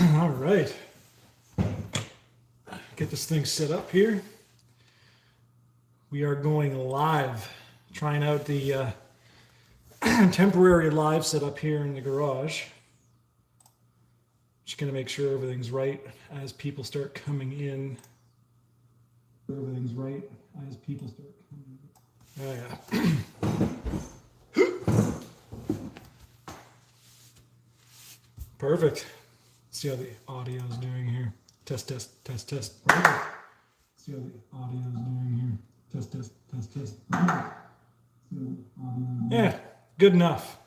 All right. Get this thing set up here. We are going live, trying out the temporary live setup here in the garage. Just going to make sure everything's right as people start coming in. Everything's right as people start coming in. Oh, yeah. Perfect. See how the audio is doing here. Test, test, test, test. See how the audio is doing here. Test, test, test, test. Yeah, good enough.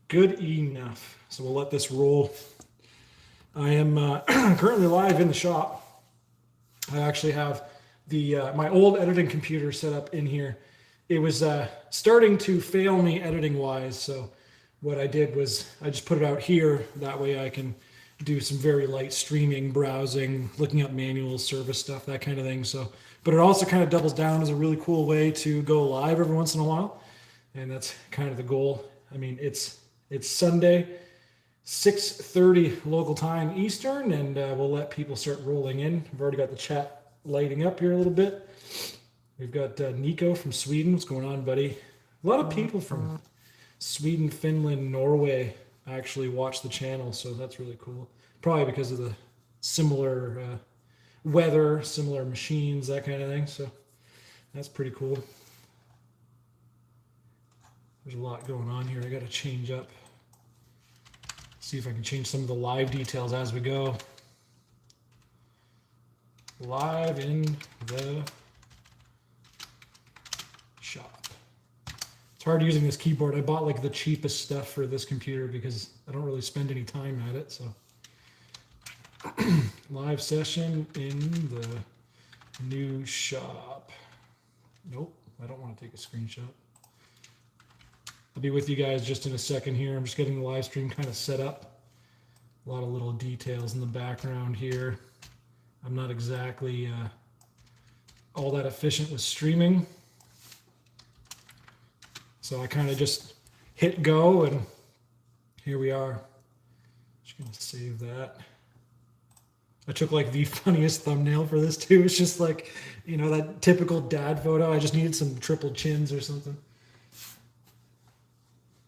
Good enough. So we'll let this roll. I am currently live in the shop. I actually have the my old editing computer set up in here. It was starting to fail me editing wise, so what I did was I just put it out here. That way I can do some very light streaming, browsing, looking up manuals, service stuff, that kind of thing. So, but it also kind of doubles down as a really cool way to go live every once in a while, and that's kind of the goal. I mean, it's Sunday, 6:30 local time Eastern, and we'll let people start rolling in. I've already got the chat lighting up here a little bit. We've got Nico from Sweden. What's going on, buddy? A lot of people from Sweden, Finland, Norway actually watch the channel, so that's really cool. Probably because of the similar weather, similar machines, that kind of thing. So that's pretty cool. There's a lot going on here. I got to change up. See if I can change some of the live details as we go. Live in the shop. It's hard using this keyboard. I bought like the cheapest stuff for this computer because I don't really spend any time at it. So live session in the new shop. Nope, I don't want to take a screenshot. I'll be with you guys just in a second here. I'm just getting the live stream kind of set up. A lot of little details in the background here. I'm not exactly all that efficient with streaming. So I kind of just hit go and here we are. Just gonna save that. I took like the funniest thumbnail for this too. It's just like, you know, that typical dad photo. I just needed some triple chins or something.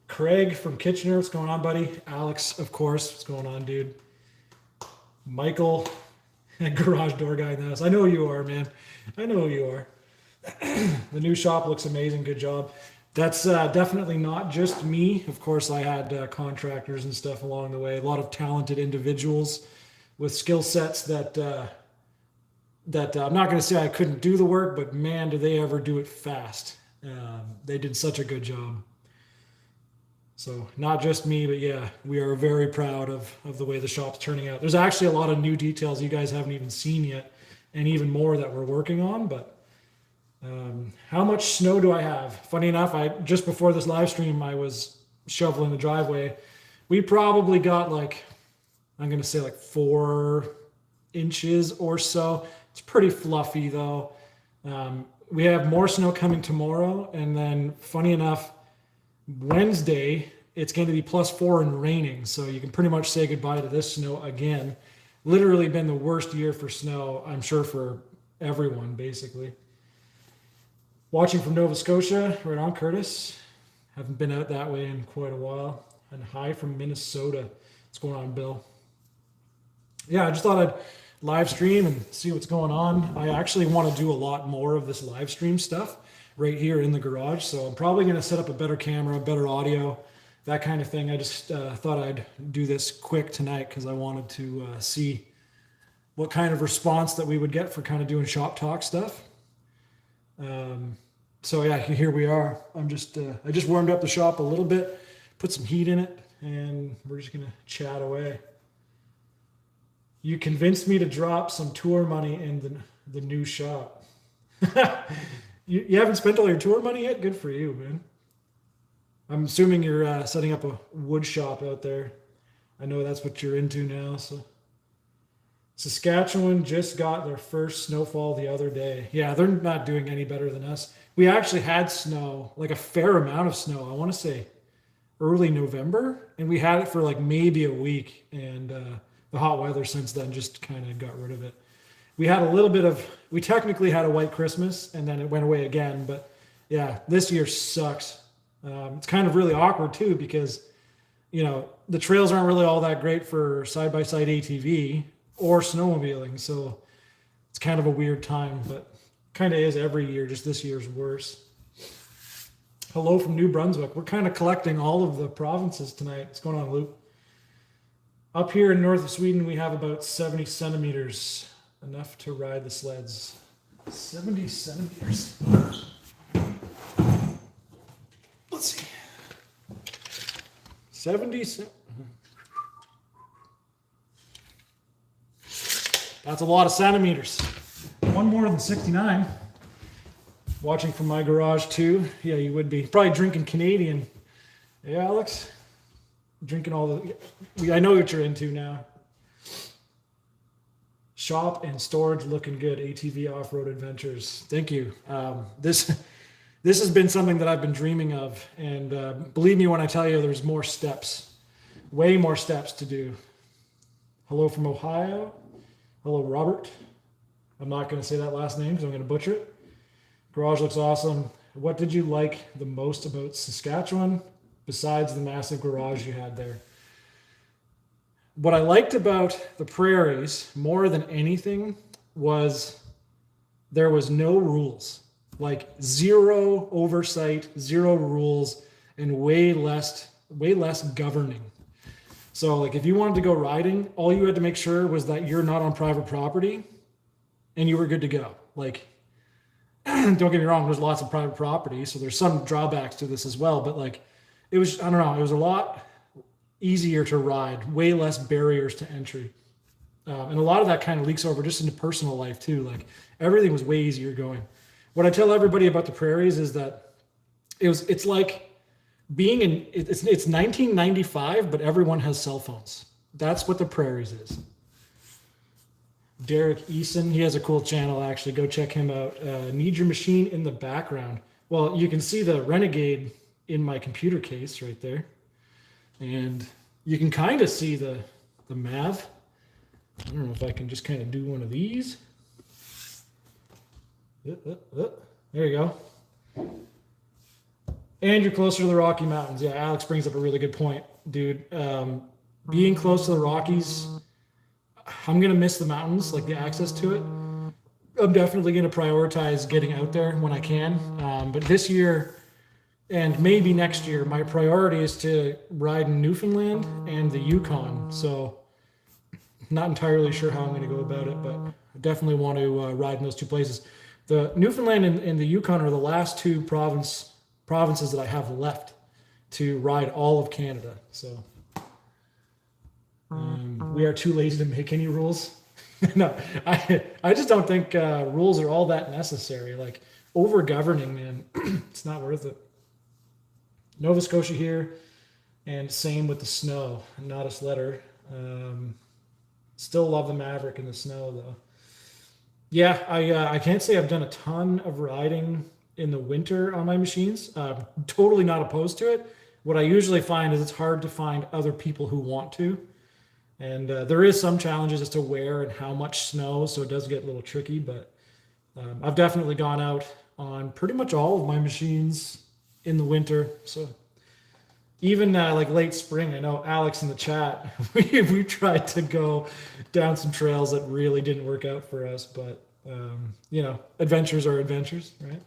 Craig from Kitchener, what's going on, buddy? Alex, of course, what's going on, dude? Michael, garage door guy in the house. I know who you are, man. I know who you are. The new shop looks amazing. Good job. That's definitely not just me. Of course, I had contractors and stuff along the way. A lot of talented individuals with skill sets that I'm not going to say I couldn't do the work, but man, did they ever do it fast. They did such a good job. So not just me, but yeah, we are very proud of the way the shop's turning out. There's actually a lot of new details you guys haven't even seen yet, and even more that we're working on. But how much snow do I have? Funny enough, just before this live stream, I was shoveling the driveway. We probably got like, I'm going to say like 4 inches or so. It's pretty fluffy though. We have more snow coming tomorrow. And then funny enough, Wednesday, it's going to be +4 and raining. So you can pretty much say goodbye to this snow again. Literally been the worst year for snow, I'm sure, for everyone, basically. Watching from Nova Scotia, right on, Curtis. Haven't been out that way in quite a while. And hi from Minnesota. What's going on, Bill? Yeah, I just thought I'd live stream and see what's going on. I actually want to do a lot more of this live stream stuff right here in the garage. So I'm probably going to set up a better camera, better audio, that kind of thing. I just thought I'd do this quick tonight because I wanted to see what kind of response that we would get for kind of doing shop talk stuff. So yeah, here we are. I just warmed up the shop a little bit, put some heat in it, and we're just going to chat away. You convinced me to drop some tour money in the new shop. You haven't spent all your tour money yet? Good for you, man. I'm assuming you're setting up a wood shop out there. I know that's what you're into now. So Saskatchewan just got their first snowfall the other day. Yeah, they're not doing any better than us. We actually had snow, like a fair amount of snow. I want to say early November, and we had it for like maybe a week. And the hot weather since then just kind of got rid of it. We had a little bit of, we technically had a white Christmas and then it went away again. But yeah, this year sucks. It's kind of really awkward too because, you know, the trails aren't really all that great for side-by-side ATV or snowmobiling. So it's kind of a weird time, but kind of is every year. Just this year's worse. Hello from New Brunswick. We're kind of collecting all of the provinces tonight. What's going on, Luke? Up here in north of Sweden, we have about 70 centimeters, enough to ride the sleds. 70 centimeters. Let's see. 70 That's a lot of centimeters. One more than 69. Watching from my garage too. Yeah, you would be. Probably drinking Canadian. Yeah, Alex? Drinking all the... I know what you're into now. Shop and storage looking good. ATV off-road adventures. Thank you. This has been something that I've been dreaming of. And believe me when I tell you there's more steps. Way more steps to do. Hello from Ohio. Hello, Robert. I'm not going to say that last name because I'm going to butcher it. Garage looks awesome. What did you like the most about Saskatchewan besides the massive garage you had there? What I liked about the prairies more than anything was there was no rules, like zero oversight, zero rules, and way less governing. So like if you wanted to go riding, all you had to make sure was that you're not on private property and you were good to go. Like, don't get me wrong, there's lots of private property, so there's some drawbacks to this as well, but like it was, I don't know, it was a lot easier to ride, way less barriers to entry. And a lot of that kind of leaks over just into personal life too. Like everything was way easier going. What I tell everybody about the prairies is that it's like being in, it's 1995, but everyone has cell phones. That's what the prairies is. Derek Eason, he has a cool channel actually. Go check him out. Need your machine in the background. Well, you can see the Renegade in my computer case right there. And you can kind of see the Mav. I don't know if I can just kind of do one of these. There you go. And you're closer to the Rocky Mountains. Yeah, Alex brings up a really good point, dude. Being close to the Rockies, I'm going to miss the mountains, like the access to it. I'm definitely going to prioritize getting out there when I can. But this year and maybe next year, my priority is to ride in Newfoundland and the Yukon. So not entirely sure how I'm going to go about it, but I definitely want to ride in those two places. The Newfoundland and the Yukon are the last two provinces that I have left to ride all of Canada. So we are too lazy to make any rules. No, I just don't think rules are all that necessary. Like over governing, man, it's not worth it. Nova Scotia here, and same with the snow. Not a sledder. Still love the Maverick in the snow though. Yeah, I can't say I've done a ton of riding in the winter on my machines. Totally not opposed to it. What I usually find is it's hard to find other people who want to. And there is some challenges as to where and how much snow, so it does get a little tricky, but I've definitely gone out on pretty much all of my machines in the winter. So even like late spring, I know Alex in the chat, we tried to go down some trails that really didn't work out for us, but you know, adventures are adventures, right?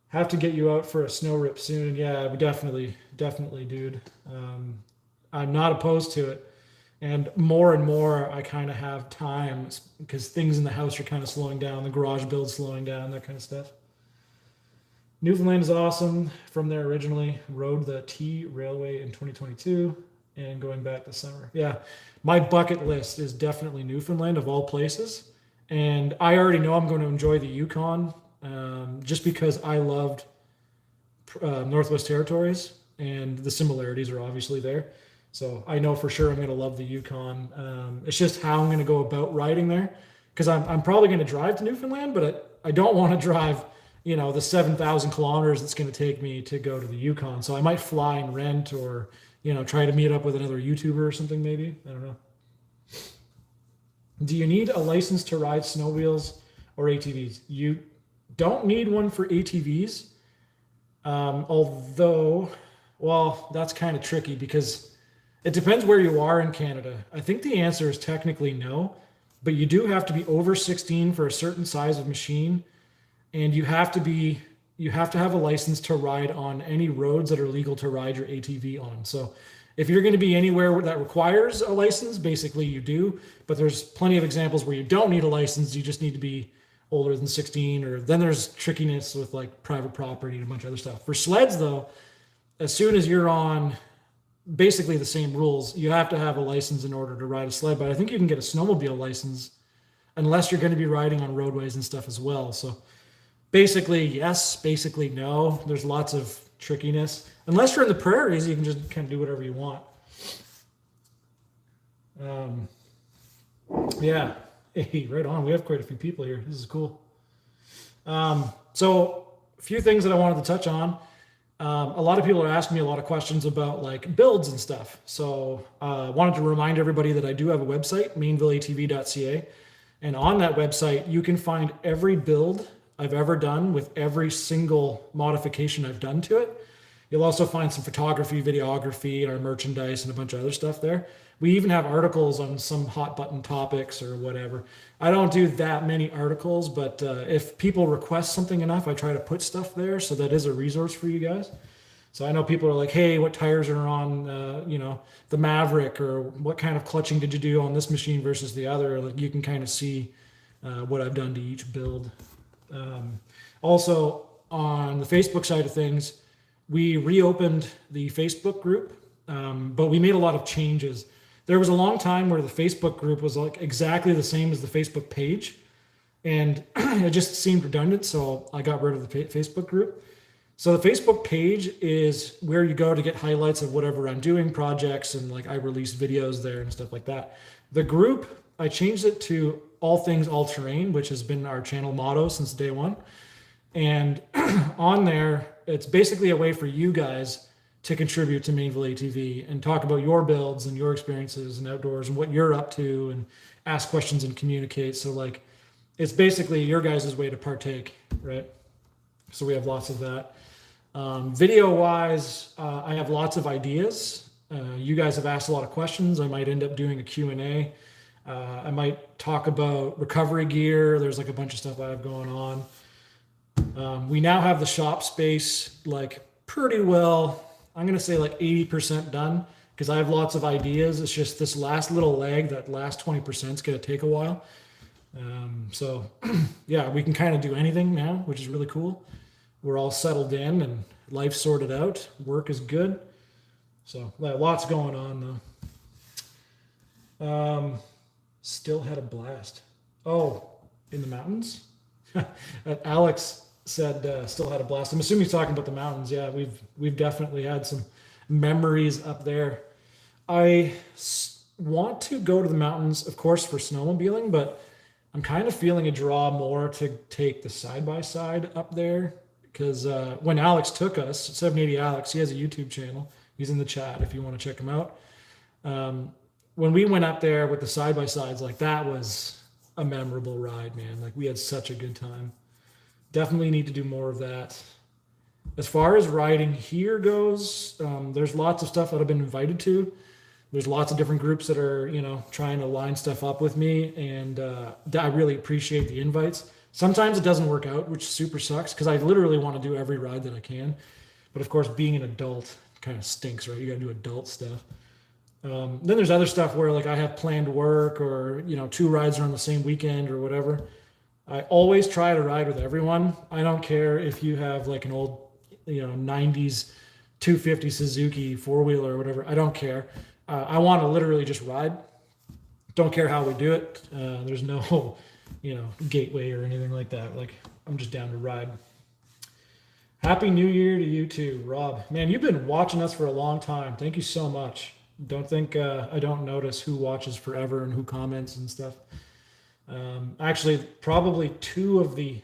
Have to get you out for a snow rip soon. Yeah, we definitely, dude. I'm not opposed to it. And more, I kind of have time because things in the house are kind of slowing down, the garage build's slowing down, that kind of stuff. Newfoundland is awesome. From there originally, rode the T Railway in 2022 and going back this summer. Yeah, my bucket list is definitely Newfoundland of all places. And I already know I'm going to enjoy the Yukon just because I loved Northwest Territories and the similarities are obviously there. So I know for sure I'm going to love the Yukon. It's just how I'm going to go about riding there because I'm probably going to drive to Newfoundland, but I don't want to drive, you know, the 7,000 kilometers it's going to take me to go to the Yukon. So I might fly and rent or, you know, try to meet up with another YouTuber or something maybe. I don't know. Do you need a license to ride snowmobiles or ATVs? You don't need one for ATVs. Although, well, that's kind of tricky because it depends where you are in Canada. I think the answer is technically no, but you do have to be over 16 for a certain size of machine, and you have to have a license to ride on any roads that are legal to ride your ATV on. So if you're going to be anywhere that requires a license, basically you do, but there's plenty of examples where you don't need a license, you just need to be older than 16, or then there's trickiness with like private property and a bunch of other stuff. For sleds though, as soon as you're on basically the same rules, you have to have a license in order to ride a sled, but I think you can get a snowmobile license unless you're going to be riding on roadways and stuff as well. So basically yes, basically no. There's lots of trickiness. Unless you're in the prairies, you can just kind of do whatever you want. Yeah. Hey, right on. We have quite a few people here. This is cool. So a few things that I wanted to touch on. A lot of people are asking me a lot of questions about like builds and stuff. So I wanted to remind everybody that I do have a website, mainvilleatv.ca. And on that website, you can find every build I've ever done with every single modification I've done to it. You'll also find some photography, videography, and our merchandise and a bunch of other stuff there. We even have articles on some hot button topics or whatever. I don't do that many articles, but if people request something enough, I try to put stuff there. So that is a resource for you guys. So I know people are like, hey, what tires are on, the Maverick, or what kind of clutching did you do on this machine versus the other? Like you can kind of see what I've done to each build. Also on the Facebook side of things, we reopened the Facebook group, but we made a lot of changes. There was a long time where the Facebook group was like exactly the same as the Facebook page, and it just seemed redundant, so I got rid of the Facebook group. So the Facebook page is where you go to get highlights of whatever I'm doing, projects, and like I release videos there and stuff like that. The group, I changed it to all things all terrain, which has been our channel motto since day one. And on there, it's basically a way for you guys to contribute to Mainville ATV and talk about your builds and your experiences and outdoors and what you're up to, and ask questions and communicate. So like, it's basically your guys' way to partake, right? So we have lots of that. Video wise, I have lots of ideas. You guys have asked a lot of questions. I might end up doing a Q&A. I might talk about recovery gear. There's like a bunch of stuff I have going on. We now have the shop space like pretty well, I'm going to say like 80% done, because I have lots of ideas. It's just this last little leg, that last 20% is going to take a while. So yeah, we can kind of do anything now, which is really cool. We're all settled in and life sorted out. Work is good. So lots going on though. Still had a blast. Oh, in the mountains? Alex said still had a blast. I'm assuming he's talking about the mountains. Yeah, we've definitely had some memories up there. I want to go to the mountains, of course, for snowmobiling, but I'm kind of feeling a draw more to take the side-by-side up there, because when Alex took us, 780 Alex, he has a YouTube channel. He's in the chat if you want to check him out. When we went up there with the side-by-sides, like that was a memorable ride, man. Like we had such a good time. Definitely need to do more of that. As far as riding here goes, there's lots of stuff that I've been invited to. There's lots of different groups that are, trying to line stuff up with me, and I really appreciate the invites. Sometimes it doesn't work out, which super sucks, because I literally want to do every ride that I can. But of course, being an adult kind of stinks, right? You got to do adult stuff. Then there's other stuff where like I have planned work, or 2 rides are on the same weekend or whatever. I always try to ride with everyone. I don't care if you have like an old 90s 250 Suzuki 4-wheeler or whatever. I don't care. I want to literally just ride. Don't care how we do it. There's no gateway or anything like that. Like I'm just down to ride. Happy New Year to you too, Rob. Man, you've been watching us for a long time. Thank you so much. Don't think I don't notice who watches forever and who comments and stuff. Actually, probably 2 of the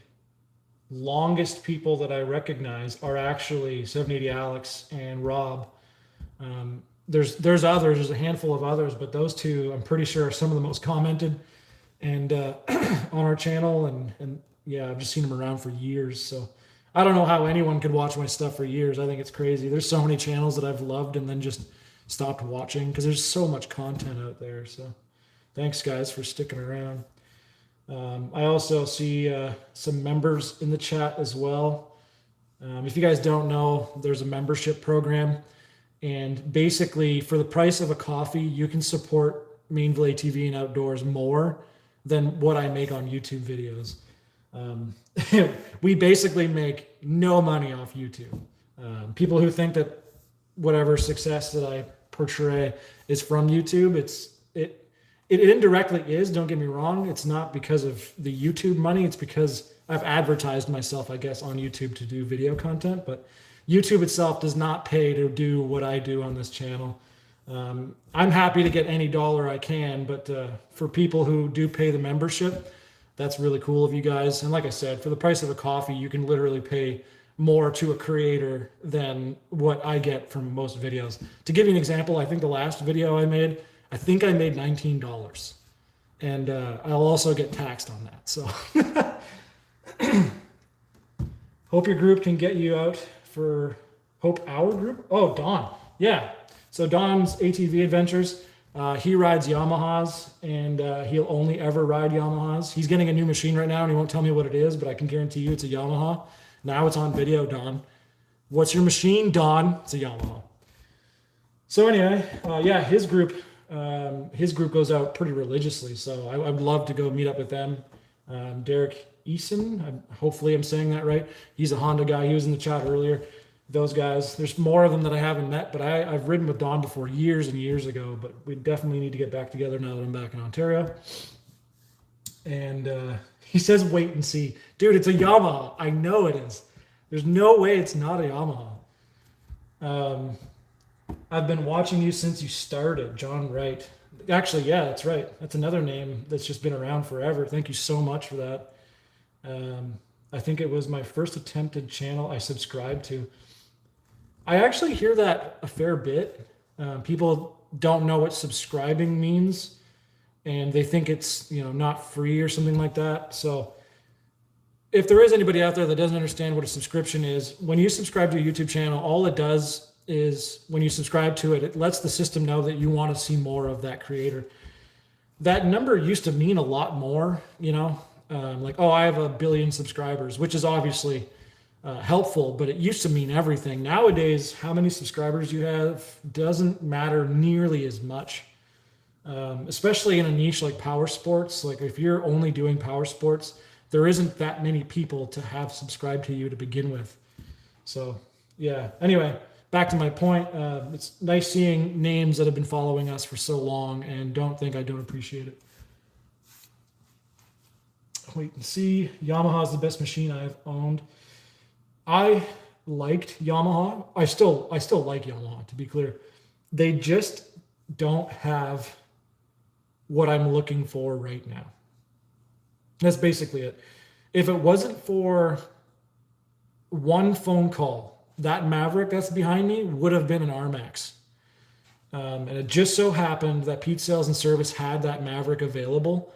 longest people that I recognize are actually 780 Alex and Rob. there's others, there's a handful of others, but those two I'm pretty sure are some of the most commented and on our channel, and yeah, I've just seen them around for years. So I don't know how anyone could watch my stuff for years. I think it's crazy. There's so many channels that I've loved and then just stopped watching because there's so much content out there. So thanks guys for sticking around. I also see some members in the chat as well. If you guys don't know, there's a membership program, and basically for the price of a coffee, you can support Mainville ATV and Outdoors more than what I make on YouTube videos. We basically make no money off YouTube. People who think that whatever success that I portray is from YouTube, it indirectly is, don't get me wrong. It's not because of the YouTube money. It's because I've advertised myself, I guess, on YouTube to do video content, but YouTube itself does not pay to do what I do on this channel. I'm happy to get any dollar I can, but for people who do pay the membership, that's really cool of you guys. And like I said, for the price of a coffee, you can literally pay more to a creator than what I get from most videos. To give you an example, I think the last video I made, I think I made $19, and I'll also get taxed on that. So hope your group can get you out for Hope Our Group. Oh, Don. Yeah. So Don's ATV Adventures, he rides Yamahas, and he'll only ever ride Yamahas. He's getting a new machine right now, and he won't tell me what it is, but I can guarantee you it's a Yamaha. Now it's on video, Don. What's your machine, Don? It's a Yamaha. So anyway, yeah, his group goes out pretty religiously. So I would love to go meet up with them. Derek Eason, hopefully I'm saying that right. He's a Honda guy. He was in the chat earlier. Those guys, there's more of them that I haven't met, but I've ridden with Don before years and years ago, but we definitely need to get back together now that I'm back in Ontario. And he says, wait and see. Dude, it's a Yamaha. I know it is. There's no way it's not a Yamaha. I've been watching you since you started, John Wright. Actually, yeah, that's right. That's another name that's just been around forever. Thank you so much for that. I think it was my first attempted channel I subscribed to. I actually hear that a fair bit. People don't know what subscribing means, and they think it's, not free or something like that. So if there is anybody out there that doesn't understand what a subscription is, when you subscribe to a YouTube channel, all it does is when you subscribe to it, it lets the system know that you want to see more of that creator. That number used to mean a lot more, like, oh, I have 1 billion subscribers, which is obviously helpful, but it used to mean everything. Nowadays, how many subscribers you have doesn't matter nearly as much, especially in a niche like power sports. Like if you're only doing power sports, there isn't that many people to have subscribed to you to begin with. So yeah, anyway, back to my point. It's nice seeing names that have been following us for so long and don't think I don't appreciate it. Wait and see. Yamaha is the best machine I've owned. I liked Yamaha. I still like Yamaha, to be clear. They just don't have what I'm looking for right now. That's basically it. If it wasn't for one phone call, that Maverick that's behind me would have been an R-Max. And it just so happened that Pete Sales and Service had that Maverick available.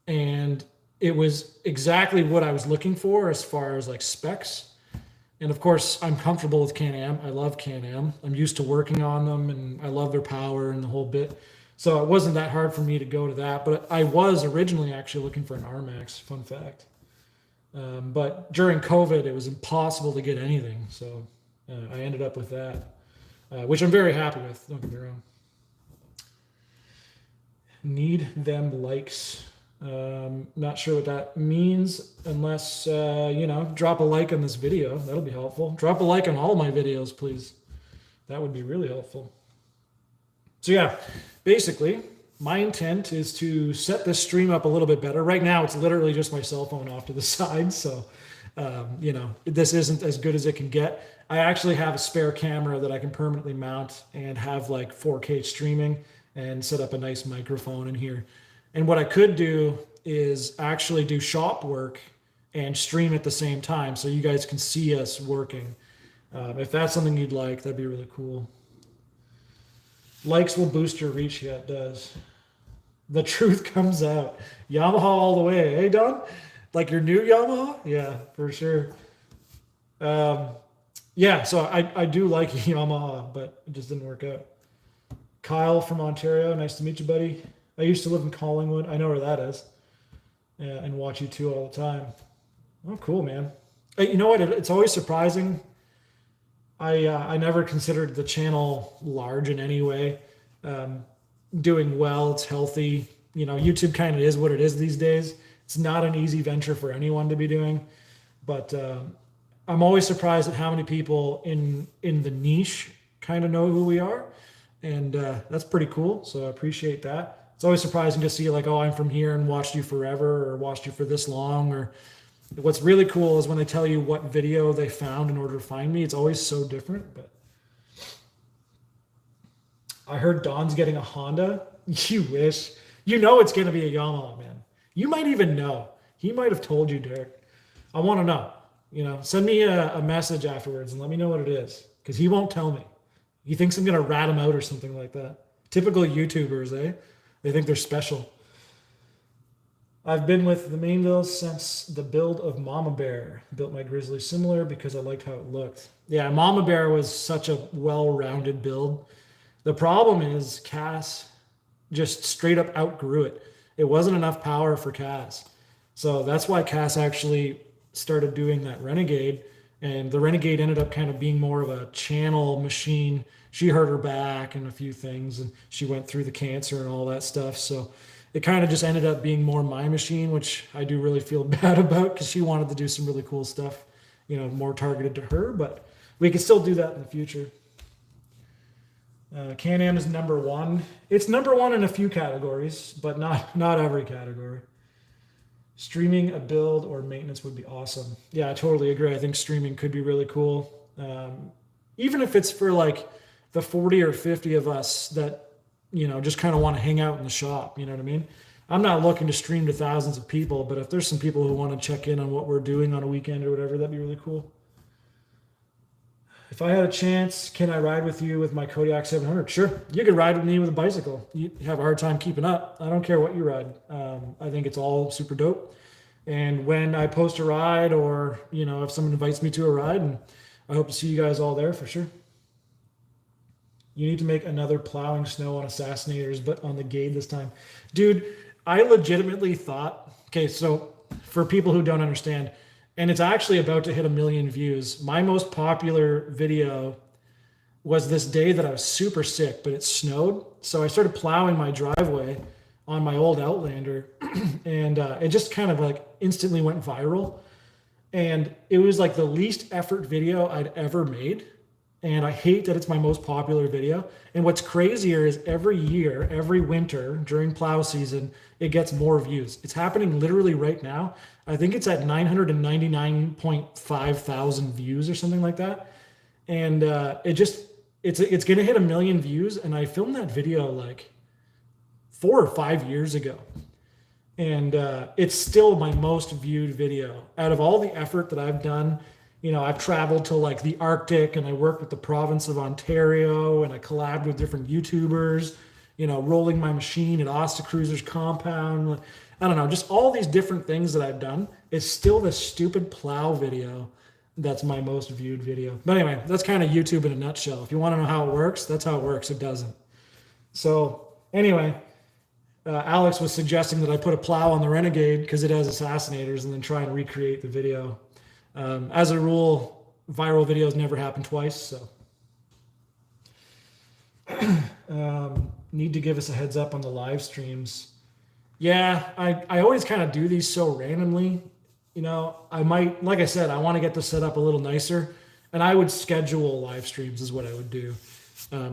And it was exactly what I was looking for as far as like specs. And of course, I'm comfortable with Can-Am. I love Can-Am. I'm used to working on them, and I love their power and the whole bit. So it wasn't that hard for me to go to that. But I was originally actually looking for an R-Max, fun fact. But during COVID, it was impossible to get anything. So I ended up with that, which I'm very happy with. Don't get me wrong. Need them likes. Not sure what that means, unless, drop a like on this video. That'll be helpful. Drop a like on all my videos, please. That would be really helpful. So yeah, basically, my intent is to set this stream up a little bit better. Right now, it's literally just my cell phone off to the side. So, this isn't as good as it can get. I actually have a spare camera that I can permanently mount and have like 4K streaming and set up a nice microphone in here. And what I could do is actually do shop work and stream at the same time so you guys can see us working. If that's something you'd like, that'd be really cool. Likes will boost your reach. Yeah, it does. The truth comes out. Yamaha all the way. Hey, Don? Like your new Yamaha? Yeah, for sure. Um, yeah, so I do like Yamaha, but it just didn't work out. Kyle from Ontario. Nice to meet you, buddy. I used to live in Collingwood. I know where that is. Yeah, and watch you two all the time. Oh, cool, man. Hey, you know what? It's always surprising. I never considered the channel large in any way. Um, Doing well. It's healthy. You know, YouTube kind of is what it is these days. It's not an easy venture for anyone to be doing, but I'm always surprised at how many people in the niche kind of know who we are, and that's pretty cool. So I appreciate that. It's always surprising to see like, oh, I'm from here and watched you forever, or watched you for this long, or what's really cool is when they tell you what video they found in order to find me. It's always so different. But I heard Don's getting a Honda. You wish. You know it's going to be a Yamaha, man. You might even know. He might have told you, Derek. I want to know. You know, send me a message afterwards and let me know what it is, because he won't tell me. He thinks I'm going to rat him out or something like that. Typical YouTubers, eh? They think they're special. I've been with the Mainville since the build of Mama Bear. Built my Grizzly similar because I liked how it looked. Yeah, Mama Bear was such a well-rounded build. The problem is Cass just straight up outgrew it. It wasn't enough power for Cass. So that's why Cass actually started doing that Renegade. And the Renegade ended up kind of being more of a channel machine. She hurt her back and a few things, and she went through the cancer and all that stuff. So it kind of just ended up being more my machine, which I do really feel bad about, because she wanted to do some really cool stuff, you know, more targeted to her. But we can still do that in the future. Can-Am is number one. It's number one in a few categories, but not every category. Streaming a build or maintenance would be awesome. Yeah, I totally agree. I think streaming could be really cool. Even if it's for like the 40 or 50 of us that, you know, just kind of want to hang out in the shop. You know what I mean? I'm not looking to stream to thousands of people, but if there's some people who want to check in on what we're doing on a weekend or whatever, that'd be really cool. If I had a chance, can I ride with you with my Kodiak 700? Sure. You could ride with me with a bicycle. You have a hard time keeping up. I don't care what you ride. I think it's all super dope. And when I post a ride, or, you know, if someone invites me to a ride, and I hope to see you guys all there for sure. You need to make another plowing snow on Assassinators, but on the Gade this time. Dude, I legitimately thought, okay, so for people who don't understand, and it's actually about to hit 1 million views. My most popular video was this day that I was super sick, but it snowed. So I started plowing my driveway on my old Outlander, and it just kind of like instantly went viral. And it was like the least effort video I'd ever made. And I hate that it's my most popular video. And what's crazier is every year, every winter during plow season, it gets more views. It's happening literally right now. I think it's at 999.5 thousand views or something like that. And it's going to hit 1 million views. And I filmed that video like 4 or 5 years ago. And it's still my most viewed video. Out of all the effort that I've done, you know, I've traveled to like the Arctic, and I worked with the province of Ontario, and I collabed with different YouTubers, you know, rolling my machine at Asta Cruiser's compound. I don't know, just all these different things that I've done. It's still this stupid plow video that's my most viewed video. But anyway, that's kind of YouTube in a nutshell. If you want to know how it works, that's how it works. It doesn't. So anyway, Alex was suggesting that I put a plow on the Renegade because it has Assassinators, and then try and recreate the video. As a rule, viral videos never happen twice, so. Need to give us a heads up on the live streams. Yeah, I always kind of do these so randomly. You know, I might, like I said, I want to get this set up a little nicer, and I would schedule live streams is what I would do.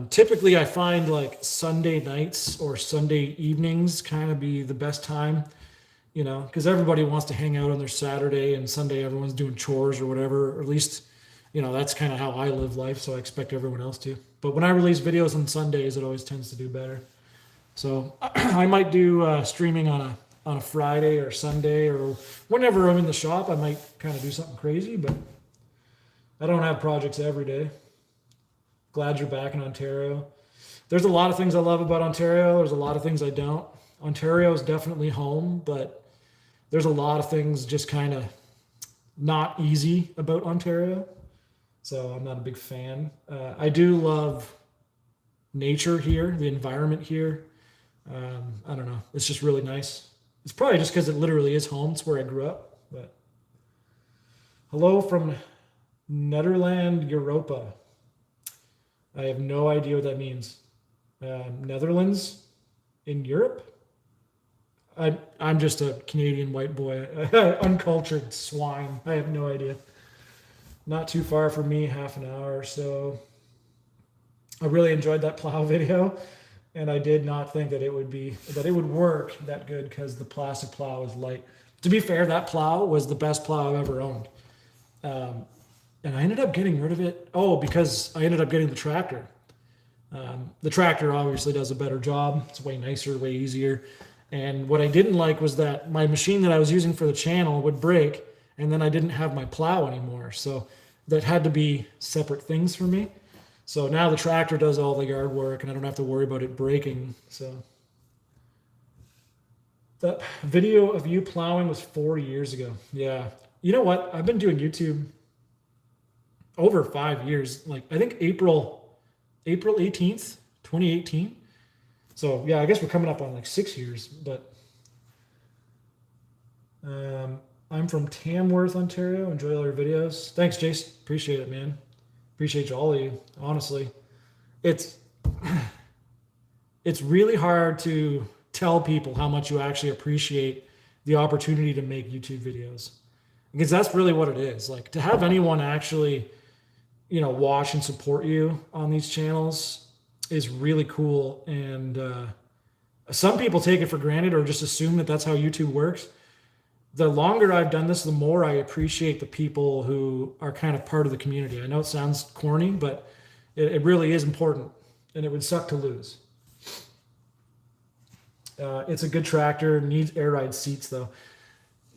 Typically, I find like Sunday nights or Sunday evenings kind of be the best time. You know, because everybody wants to hang out on their Saturday, and Sunday everyone's doing chores or whatever. Or at least, you know, that's kind of how I live life, so I expect everyone else to. But when I release videos on Sundays, it always tends to do better. So I might do streaming on a Friday or Sunday, or whenever I'm in the shop, I might kind of do something crazy, but I don't have projects every day. Glad you're back in Ontario. There's a lot of things I love about Ontario. There's a lot of things I don't. Ontario is definitely home, but there's a lot of things just kind of not easy about Ontario. So I'm not a big fan. I do love nature here, the environment here. I don't know. It's just really nice. It's probably just because it literally is home. It's where I grew up. But hello from Nederland, Europa. I have no idea what that means. Netherlands in Europe? I'm just a Canadian white boy, uncultured swine. I have no idea. Not too far from me, half an hour or so. I really enjoyed that plow video, and I did not think that it would work that good because the plastic plow is light. To be fair, that plow was the best plow I've ever owned. And I ended up getting rid of it. Oh, because I ended up getting the tractor. The tractor obviously does a better job. It's way nicer, way easier. And what I didn't like was that my machine that I was using for the channel would break, and then I didn't have my plow anymore. So that had to be separate things for me. So now the tractor does all the yard work, and I don't have to worry about it breaking. So that video of you plowing was 4 years ago. Yeah. You know what? I've been doing YouTube over 5 years. Like I think April 18th, 2018. So yeah, I guess we're coming up on like 6 years, but I'm from Tamworth, Ontario. Enjoy all your videos. Thanks, Jace. Appreciate it, man. Appreciate all of you. Honestly, it's really hard to tell people how much you actually appreciate the opportunity to make YouTube videos, because that's really what it is. Like to have anyone actually, watch and support you on these channels is really cool. And some people take it for granted or just assume that that's how YouTube works. The longer I've done this, the more I appreciate the people who are kind of part of the community. I know it sounds corny, but it really is important, and it would suck to lose. It's a good tractor, needs air ride seats though.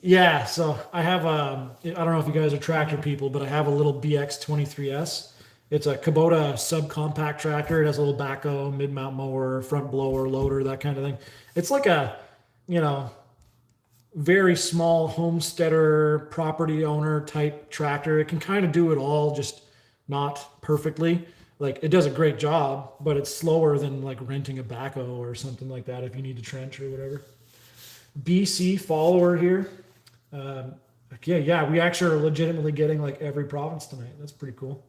Yeah, so I have I don't know if you guys are tractor people, but I have a little BX23S. It's a Kubota subcompact tractor. It has a little backhoe, mid-mount mower, front blower, loader, that kind of thing. It's like a, very small homesteader, property owner type tractor. It can kind of do it all, just not perfectly. Like it does a great job, but it's slower than like renting a backhoe or something like that if you need to trench or whatever. BC follower here. Yeah, we actually are legitimately getting like every province tonight. That's pretty cool.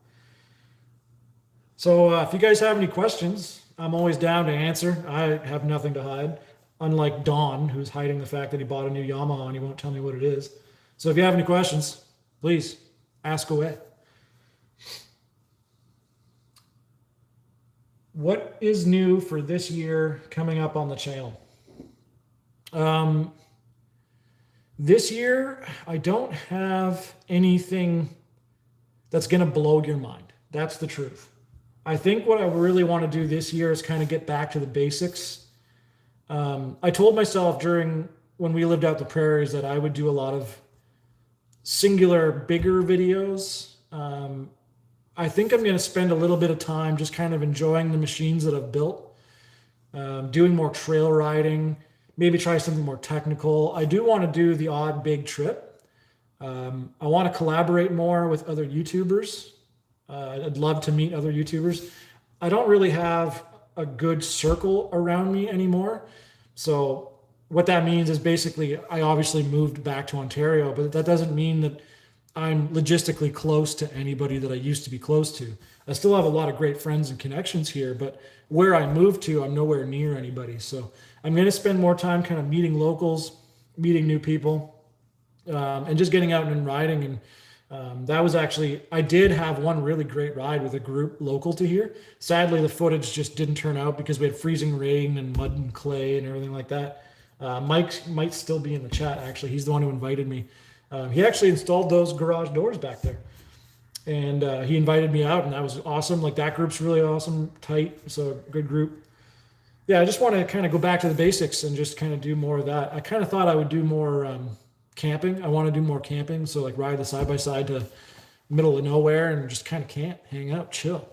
So if you guys have any questions, I'm always down to answer. I have nothing to hide. Unlike Don, who's hiding the fact that he bought a new Yamaha and he won't tell me what it is. So if you have any questions, please ask away. What is new for this year coming up on the channel? This year, I don't have anything that's going to blow your mind. That's the truth. I think what I really want to do this year is kind of get back to the basics. I told myself when we lived out the prairies that I would do a lot of singular, bigger videos. I think I'm going to spend a little bit of time just kind of enjoying the machines that I've built, doing more trail riding, maybe try something more technical. I do want to do the odd big trip. I want to collaborate more with other YouTubers. I'd love to meet other YouTubers. I don't really have a good circle around me anymore. So what that means is basically I obviously moved back to Ontario, but that doesn't mean that I'm logistically close to anybody that I used to be close to. I still have a lot of great friends and connections here, but where I moved to, I'm nowhere near anybody. So I'm going to spend more time kind of meeting locals, meeting new people, and just getting out and riding. And that was actually, I did have one really great ride with a group local to here. Sadly, the footage just didn't turn out because we had freezing rain and mud and clay and everything like that. Mike might still be in the chat, actually. He's the one who invited me. He actually installed those garage doors back there. And he invited me out, and that was awesome. Like, that group's really awesome, tight, so good group. Yeah, I just want to kind of go back to the basics and just kind of do more of that. I kind of thought I would do more camping. I want to do more camping, so like ride the side-by-side to middle of nowhere and just kind of camp, hang out, chill,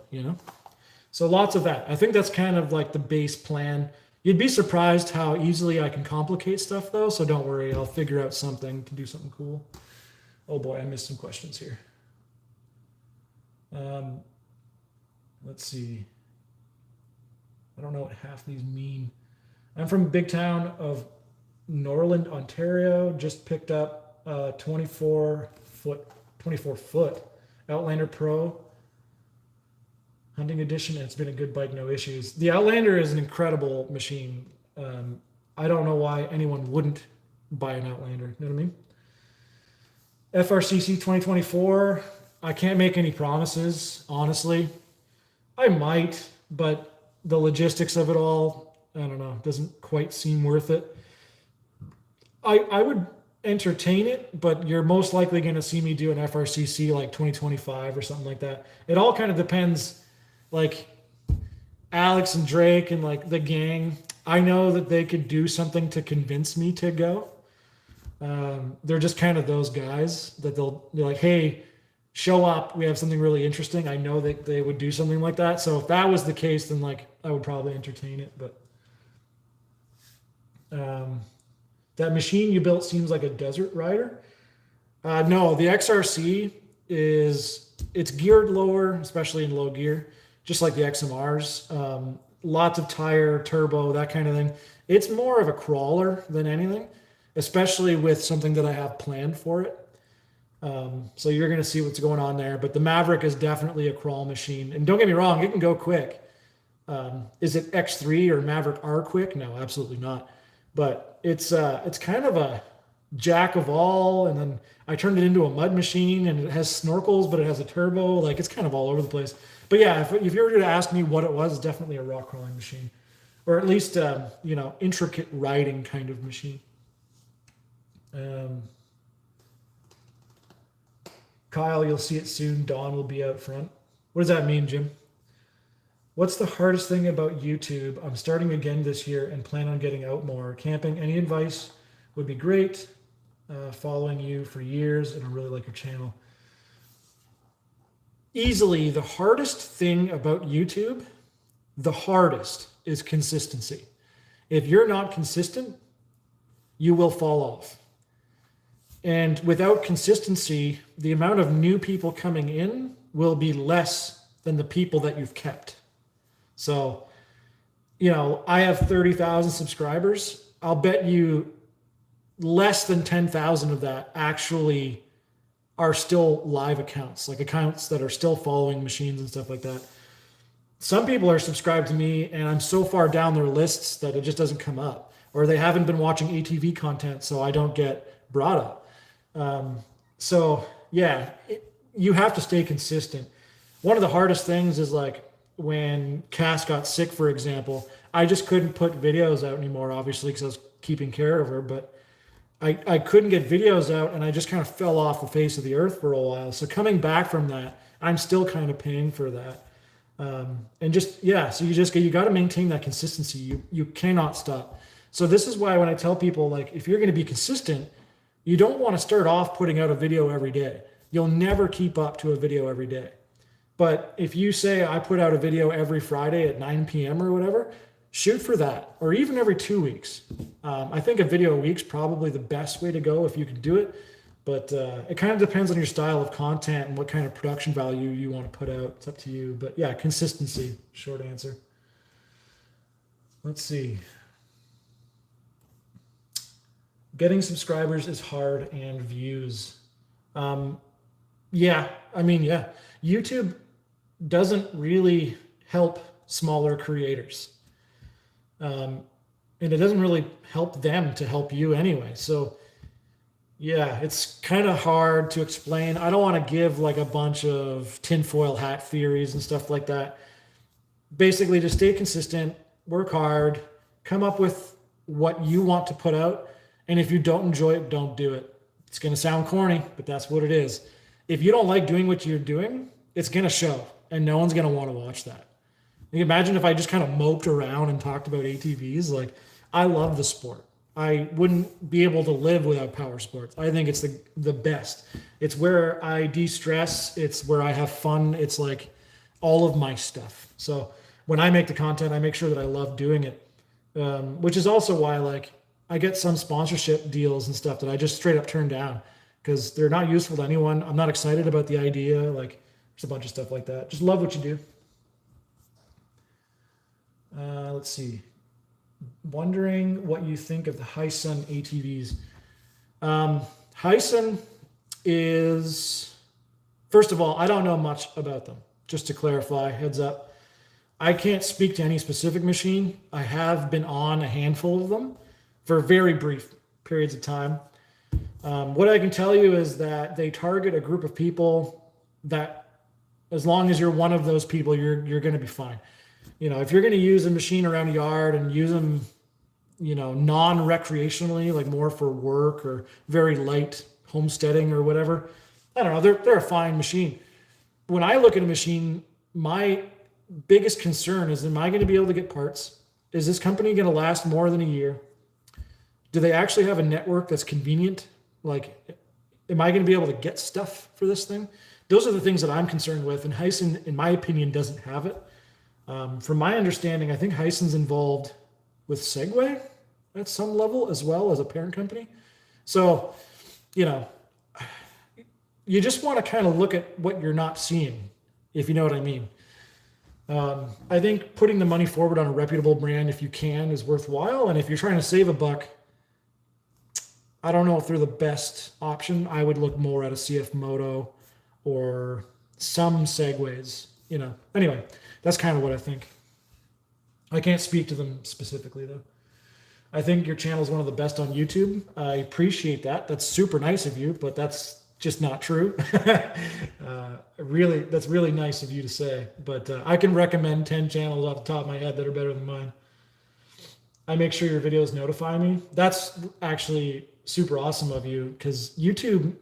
So lots of that. I think that's kind of like the base plan. You'd be surprised how easily I can complicate stuff though, so don't worry, I'll figure out something to do something cool. Oh boy, I missed some questions here. Let's see. I don't know what half these mean. I'm from a big town of Norland, Ontario. Just picked up a 24 foot Outlander Pro hunting edition, and it's been a good bike, no issues. The Outlander is an incredible machine. I don't know why anyone wouldn't buy an Outlander. You know what I mean? FRCC 2024. I can't make any promises, honestly. I might, but the logistics of it all, I don't know, doesn't quite seem worth it. I would entertain it, but you're most likely going to see me do an FRCC like 2025 or something like that. It all kind of depends, like Alex and Drake and like the gang. I know that they could do something to convince me to go. They're just kind of those guys that they're like, hey, show up. We have something really interesting. I know that they would do something like that. So if that was the case, then like I would probably entertain it. But that machine you built seems like a desert rider. No, the XRC it's geared lower, especially in low gear, just like the XMRs. Lots of tire, turbo, that kind of thing. It's more of a crawler than anything, especially with something that I have planned for it. So you're going to see what's going on there. But the Maverick is definitely a crawl machine. And don't get me wrong, it can go quick. Is it X3 or Maverick R quick? No, absolutely not. But it's kind of a jack of all. And then I turned it into a mud machine, and it has snorkels, but it has a turbo. Like it's kind of all over the place. But yeah, if you were to ask me what it was, it's definitely a rock crawling machine, or at least intricate riding kind of machine. Kyle, you'll see it soon. Dawn will be out front. What does that mean, Jim? What's the hardest thing about YouTube? I'm starting again this year and plan on getting out more. Camping, any advice would be great. Following you for years, and I really like your channel. Easily, the hardest thing about YouTube, the hardest is consistency. If you're not consistent, you will fall off. And without consistency, the amount of new people coming in will be less than the people that you've kept. So, I have 30,000 subscribers. I'll bet you less than 10,000 of that actually are still live accounts, like accounts that are still following machines and stuff like that. Some people are subscribed to me and I'm so far down their lists that it just doesn't come up, or they haven't been watching ATV content, so I don't get brought up. You have to stay consistent. One of the hardest things is like when Cass got sick, for example, I just couldn't put videos out anymore, obviously, because I was keeping care of her, but I couldn't get videos out, and I just kind of fell off the face of the earth for a while. So coming back from that, I'm still kind of paying for that. So you got to maintain that consistency. You cannot stop. So this is why when I tell people, like, if you're going to be consistent, you don't want to start off putting out a video every day. You'll never keep up to a video every day. But if you say I put out a video every Friday at 9 p.m. or whatever, shoot for that, or even every 2 weeks. I think a video a week's probably the best way to go if you can do it. But it kind of depends on your style of content and what kind of production value you want to put out. It's up to you. But yeah, consistency, short answer. Let's see. Getting subscribers is hard, and views. YouTube doesn't really help smaller creators. And it doesn't really help them to help you anyway. So yeah, it's kind of hard to explain. I don't want to give like a bunch of tinfoil hat theories and stuff like that. Basically, just stay consistent, work hard, come up with what you want to put out. And if you don't enjoy it, don't do it. It's going to sound corny, but that's what it is. If you don't like doing what you're doing, it's going to show, and no one's going to want to watch that. You can imagine if I just kind of moped around and talked about ATVs. Like, I love the sport. I wouldn't be able to live without power sports. I think it's the best. It's where I de-stress. It's where I have fun. It's like all of my stuff. So when I make the content, I make sure that I love doing it, which is also why like I get some sponsorship deals and stuff that I just straight up turn down because they're not useful to anyone. I'm not excited about the idea. Like there's a bunch of stuff like that. Just love what you do. Let's see. Wondering what you think of the Hyson ATVs. Hyson is, first of all, I don't know much about them. Just to clarify, heads up. I can't speak to any specific machine. I have been on a handful of them for very brief periods of time. What I can tell you is that they target a group of people that, as long as you're one of those people, you're going to be fine. You know, if you're going to use a machine around a yard and use them, you know, non-recreationally, like more for work or very light homesteading or whatever, I don't know, they're a fine machine. When I look at a machine, my biggest concern is, am I going to be able to get parts? Is this company going to last more than a year? Do they actually have a network that's convenient? Like, am I going to be able to get stuff for this thing? Those are the things that I'm concerned with. And Hyson, in my opinion, doesn't have it. From my understanding, I think Hyson's involved with Segway at some level as well as a parent company. So, you know, you just want to kind of look at what you're not seeing, if you know what I mean. I think putting the money forward on a reputable brand, if you can, is worthwhile. And if you're trying to save a buck, I don't know if they're the best option. I would look more at a CF Moto or some Segways, you know. Anyway, that's kind of what I think. I can't speak to them specifically, though. I think your channel is one of the best on YouTube. I appreciate that. That's super nice of you, but that's just not true. Really, that's really nice of you to say. But I can recommend 10 channels off the top of my head that are better than mine. I make sure your videos notify me. That's actually super awesome of you, because YouTube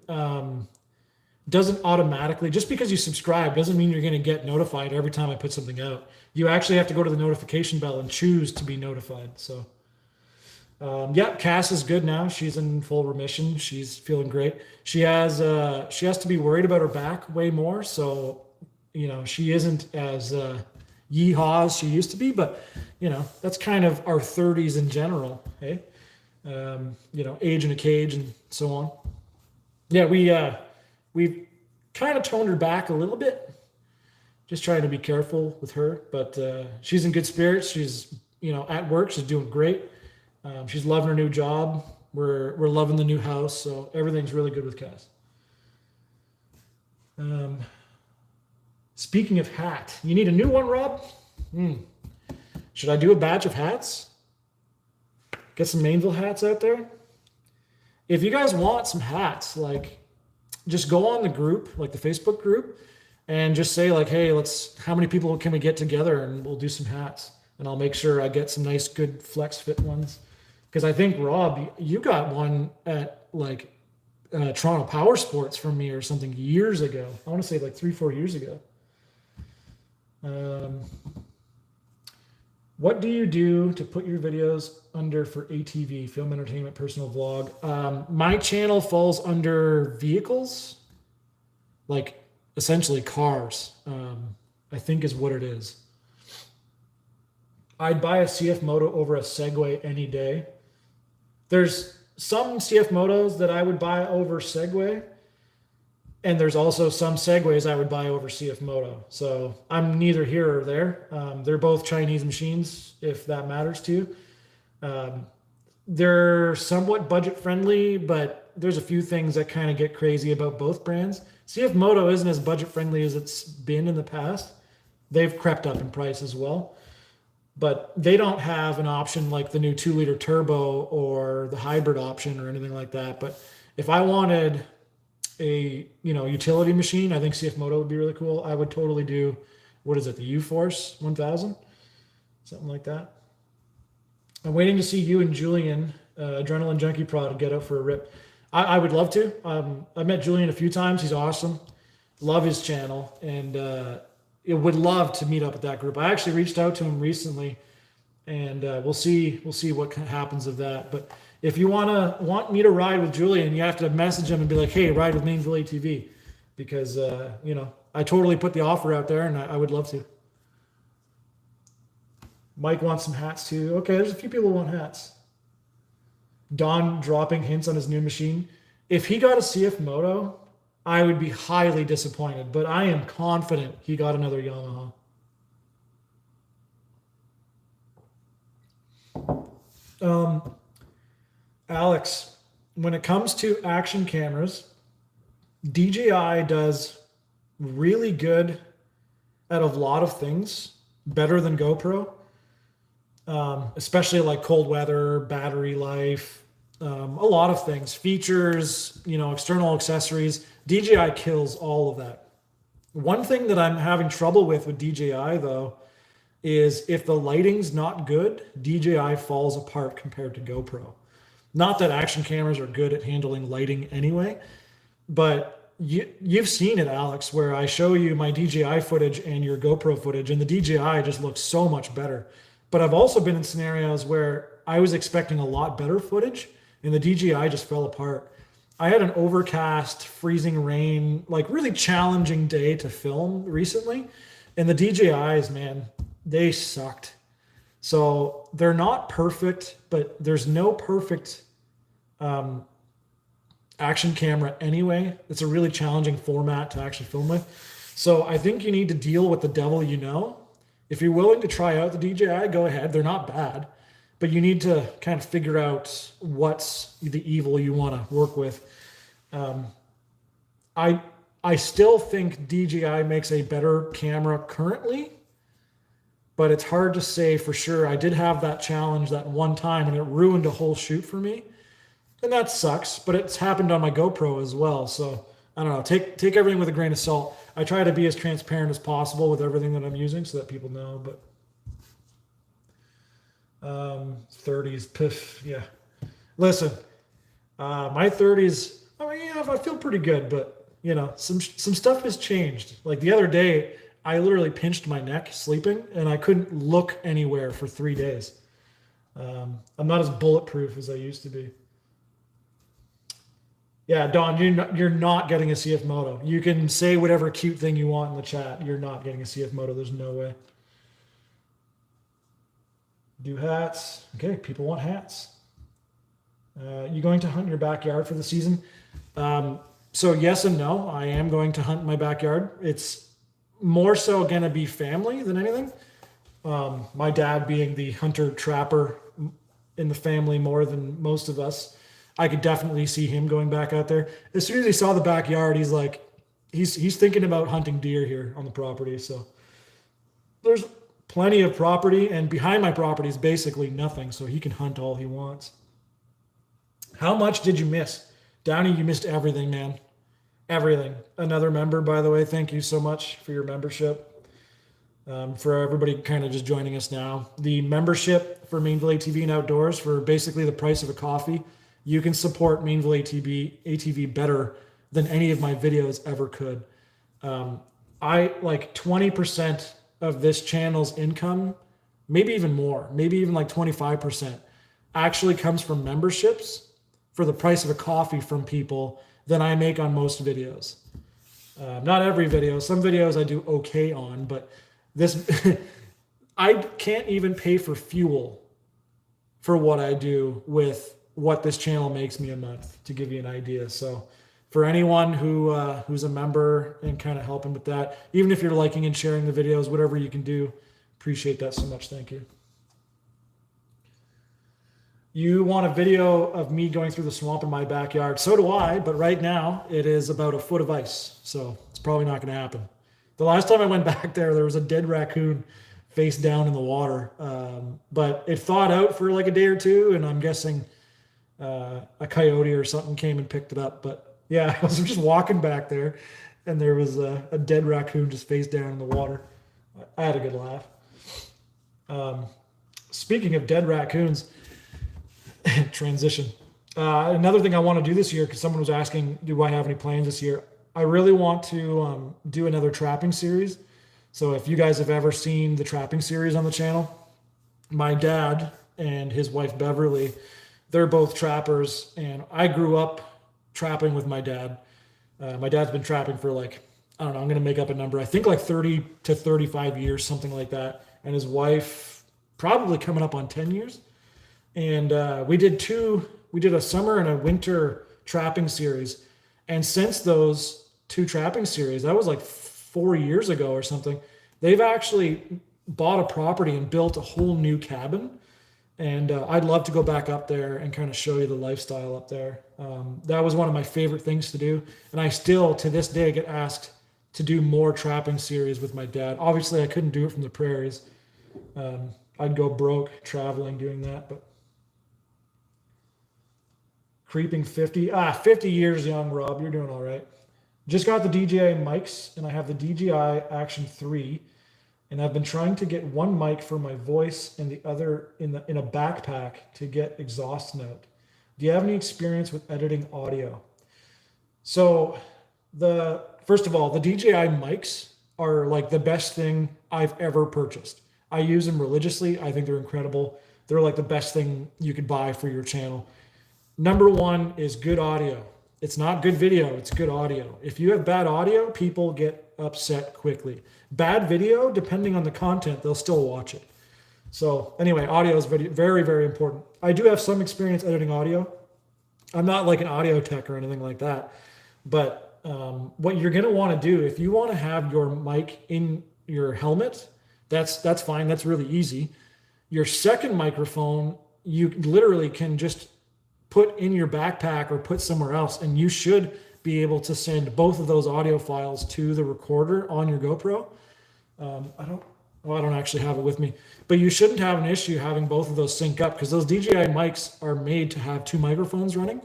doesn't automatically, just because you subscribe doesn't mean you're going to get notified every time I put something out. You actually have to go to the notification bell and choose to be notified. So yeah, Cass is good now. She's in full remission. She's feeling great. She has to be worried about her back way more. So, you know, she isn't as yeehaw as she used to be, but you know, that's kind of our 30s in general. Hey, you know, age in a cage and so on. Yeah, we've kind of toned her back a little bit, just trying to be careful with her, but she's in good spirits. She's, you know, at work. She's doing great. She's loving her new job. We're loving the new house. So everything's really good with Cass. Speaking of hat, you need a new one, Rob? Should I do a batch of hats? Get some Mainville hats out there? If you guys want some hats, like, just go on the group, like the Facebook group, and just say like, hey, how many people can we get together, and we'll do some hats. And I'll make sure I get some nice, good flex fit ones. Because I think, Rob, you got one at like Toronto Power Sports from me or something years ago. I want to say like 3-4 years ago. What do you do to put your videos under for ATV, film entertainment, personal vlog? My channel falls under vehicles, like essentially cars, I think is what it is. I'd buy a CF Moto over a Segway any day. There's some CF Motos that I would buy over Segway, and there's also some Segways I would buy over CF Moto. So I'm neither here or there. They're both Chinese machines, if that matters to you. They're somewhat budget friendly, but there's a few things that kind of get crazy about both brands. CF Moto isn't as budget friendly as it's been in the past. They've crept up in price as well. But they don't have an option like the new 2-liter turbo or the hybrid option or anything like that. But if I wanted a, you know, utility machine, I think CF Moto would be really cool. I would totally do, what is it, the U-Force 1000? Something like that. I'm waiting to see you and Julian, Adrenaline Junkie Pro, to get out for a rip. I would love to. I've met Julian a few times. He's awesome. Love his channel. And would love to meet up with that group. I actually reached out to him recently, and we'll see what happens of that. But if you want me to ride with Julian, you have to message him and be like, hey, ride with Mainville ATV, because you know, I totally put the offer out there, and I would love to. Mike wants some hats too. Okay, there's a few people who want hats. Don dropping hints on his new machine. If he got a CF Moto, I would be highly disappointed, but I am confident he got another Yamaha. Alex, when it comes to action cameras, DJI does really good at a lot of things, better than GoPro, especially like cold weather, battery life, a lot of things, features, external accessories. DJI kills all of that. One thing that I'm having trouble with DJI though is if the lighting's not good, DJI falls apart compared to GoPro. Not that action cameras are good at handling lighting anyway, but you've seen it, Alex, where I show you my DJI footage and your GoPro footage, and the DJI just looks so much better. But I've also been in scenarios where I was expecting a lot better footage, and the DJI just fell apart. I had an overcast, freezing rain, like really challenging day to film recently, and the DJIs, man, they sucked. So they're not perfect, but there's no perfect action camera anyway. It's a really challenging format to actually film with. So I think you need to deal with the devil you know. If you're willing to try out the DJI, go ahead. They're not bad, but you need to kind of figure out what's the evil you want to work with. I still think DJI makes a better camera currently, but it's hard to say for sure. I did have that challenge that one time and it ruined a whole shoot for me. And that sucks, but it's happened on my GoPro as well. So I don't know, take everything with a grain of salt. I try to be as transparent as possible with everything that I'm using so that people know, but 30s, piff, yeah. Listen, my 30s, I mean, yeah, I feel pretty good, but some stuff has changed. Like the other day, I literally pinched my neck sleeping and I couldn't look anywhere for 3 days. I'm not as bulletproof as I used to be. Yeah, Don, you're not getting a CF Moto. You can say whatever cute thing you want in the chat. You're not getting a CF Moto. There's no way. Do hats. Okay, people want hats. You going to hunt your backyard for the season? So yes and no. I am going to hunt my backyard. It's more so going to be family than anything. My dad being the hunter trapper in the family more than most of us. I could definitely see him going back out there. As soon as he saw the backyard, he's like, he's thinking about hunting deer here on the property. So there's plenty of property, and behind my property is basically nothing. So he can hunt all he wants. How much did you miss? Downey, you missed everything, man. Everything. Another member, by the way, thank you so much for your membership. For everybody kind of just joining us now. The membership for Mainville ATV and Outdoors for basically the price of a coffee. You can support Mainville ATV better than any of my videos ever could. I like 20% of this channel's income, maybe even more, maybe even like 25%, actually comes from memberships for the price of a coffee from people than I make on most videos. Not every video. Some videos I do okay on, but this, I can't even pay for fuel for what I do with what this channel makes me a month, to give you an idea. So for anyone who's a member and kind of helping with that, even if you're liking and sharing the videos, whatever you can do, appreciate that so much. Thank you. You want a video of me going through the swamp in my backyard? So do I, but right now it is about a foot of ice. So it's probably not going to happen. The last time I went back there was a dead raccoon face down in the water. But it thawed out for like a day or two, and I'm guessing a coyote or something came and picked it up. But yeah, I was just walking back there and there was a dead raccoon just face down in the water. I had a good laugh. Speaking of dead raccoons, transition. Another thing I want to do this year, because someone was asking, do I have any plans this year? I really want to do another trapping series. So if you guys have ever seen the trapping series on the channel, my dad and his wife Beverly, they're both trappers, and I grew up trapping with my dad. My dad's been trapping for like, I don't know, I'm going to make up a number. I think like 30 to 35 years, something like that. And his wife, probably coming up on 10 years. And we did a summer and a winter trapping series. And since those two trapping series, that was like 4 years ago or something, they've actually bought a property and built a whole new cabin. And I'd love to go back up there and kind of show you the lifestyle up there. That was one of my favorite things to do. And I still, to this day, get asked to do more trapping series with my dad. Obviously, I couldn't do it from the prairies. I'd go broke traveling doing that. But creeping 50. 50 years young, Rob. You're doing all right. Just got the DJI mics, and I have the DJI Action 3. And I've been trying to get one mic for my voice and the other in a backpack to get exhaust note. Do you have any experience with editing audio? So first of all, the DJI mics are like the best thing I've ever purchased. I use them religiously. I think they're incredible. They're like the best thing you could buy for your channel. Number one is good audio. It's not good video, it's good audio. If you have bad audio, people get upset quickly. Bad video, depending on the content, they'll still watch it. So anyway, audio is very, very important. I do have some experience editing audio. I'm not like an audio tech or anything like that. But what you're going to want to do, if you want to have your mic in your helmet, that's fine. That's really easy. Your second microphone, you literally can just put in your backpack or put somewhere else, and you should be able to send both of those audio files to the recorder on your GoPro. I don't actually have it with me, but you shouldn't have an issue having both of those sync up because those DJI mics are made to have two microphones running.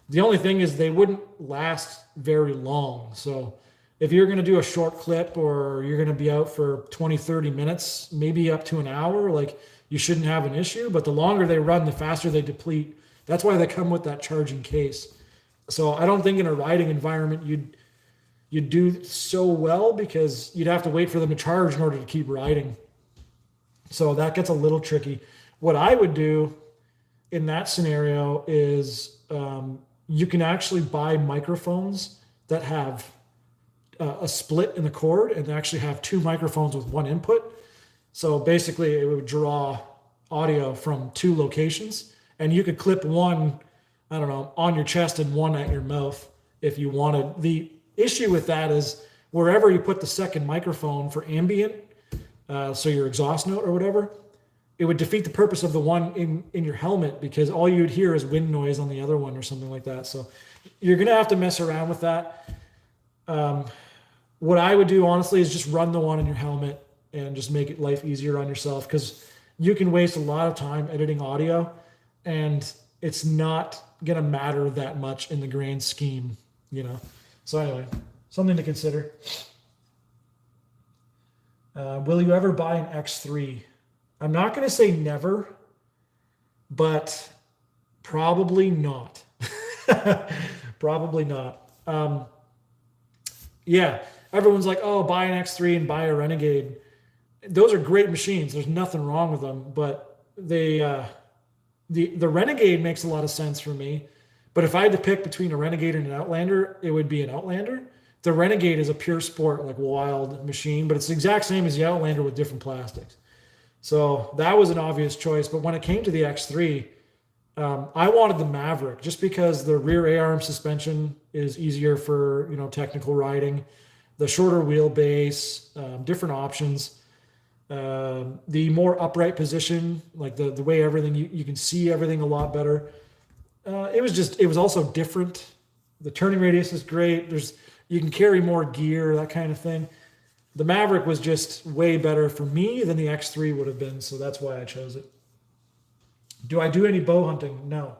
The only thing is they wouldn't last very long. So if you're going to do a short clip or you're going to be out for 20, 30 minutes, maybe up to an hour, like you shouldn't have an issue, but the longer they run, the faster they deplete. That's why they come with that charging case. So I don't think in a riding environment you'd do so well because you'd have to wait for them to charge in order to keep riding. So that gets a little tricky. What I would do in that scenario is you can actually buy microphones that have a split in the cord and actually have two microphones with one input. So basically it would draw audio from two locations, and you could clip one, I don't know, on your chest and one at your mouth if you wanted. The issue with that is wherever you put the second microphone for ambient, so your exhaust note or whatever, it would defeat the purpose of the one in your helmet because all you'd hear is wind noise on the other one or something like that. So you're going to have to mess around with that. What I would do, honestly, is just run the one in your helmet and just make it life easier on yourself because you can waste a lot of time editing audio and it's not going to matter that much in the grand scheme, you know? So anyway, something to consider. Will you ever buy an X3? I'm not going to say never, but probably not. Probably not. Yeah, everyone's like, oh, buy an X3 and buy a Renegade. Those are great machines. There's nothing wrong with them, but the Renegade makes a lot of sense for me. But if I had to pick between a Renegade and an Outlander, it would be an Outlander. The Renegade is a pure sport, like wild machine, but it's the exact same as the Outlander with different plastics. So that was an obvious choice. But when it came to the X3, I wanted the Maverick just because the rear A-arm suspension is easier for, technical riding, the shorter wheelbase, different options, the more upright position, like the way everything, you can see everything a lot better. It was also different. The turning radius is great. You can carry more gear, that kind of thing. The Maverick was just way better for me than the X3 would have been, so that's why I chose it. Do I do any bow hunting? No.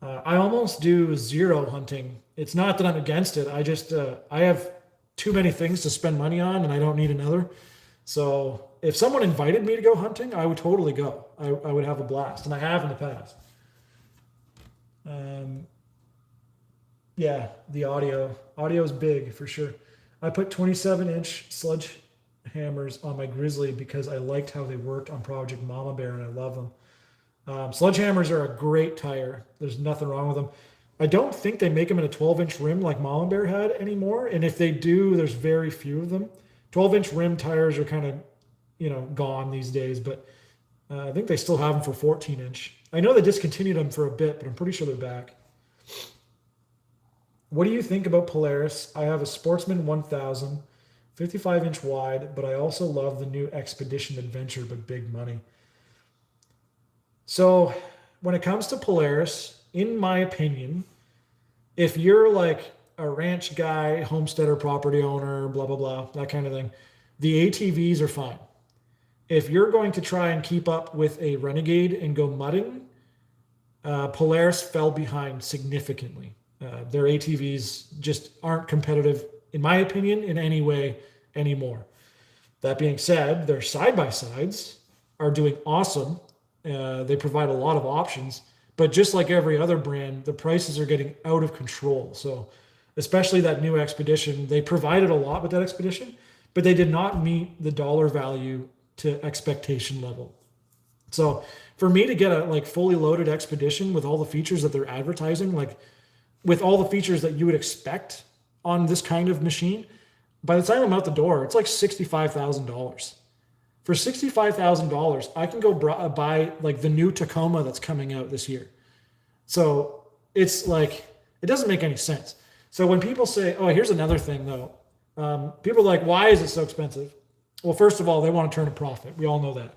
I almost do zero hunting. It's not that I'm against it. I have too many things to spend money on, and I don't need another. So if someone invited me to go hunting, I would totally go. I would have a blast, and I have in the past. Yeah, the audio is big for sure. I put 27-inch sludge hammers on my Grizzly because I liked how they worked on Project Mama Bear, and I love them. Sledgehammers are a great tire. There's nothing wrong with them. I don't think they make them in a 12-inch rim like Mama Bear had anymore, and if they do, there's very few of them. 12-inch rim tires are kind of, gone these days, but I think they still have them for 14-inch. I know they discontinued them for a bit, but I'm pretty sure they're back. What do you think about Polaris? I have a Sportsman 1000, 55-inch wide, but I also love the new Expedition Adventure, but big money. So when it comes to Polaris, in my opinion, if you're like a ranch guy, homesteader, property owner, blah, blah, blah, that kind of thing, the ATVs are fine. If you're going to try and keep up with a Renegade and go mudding, Polaris fell behind significantly. Their ATVs just aren't competitive, in my opinion, in any way anymore. That being said, their side-by-sides are doing awesome. They provide a lot of options, but just like every other brand, the prices are getting out of control. So especially that new Expedition, they provided a lot with that Expedition, but they did not meet the dollar value to expectation level. So for me to get a like fully loaded Expedition with all the features that they're advertising, like with all the features that you would expect on this kind of machine, by the time I'm out the door, it's like $65,000. For $65,000, I can go buy like the new Tacoma that's coming out this year. So it's like, it doesn't make any sense. So when people say, oh, here's another thing though, people are like, why is it so expensive? Well, first of all, they want to turn a profit. We all know that.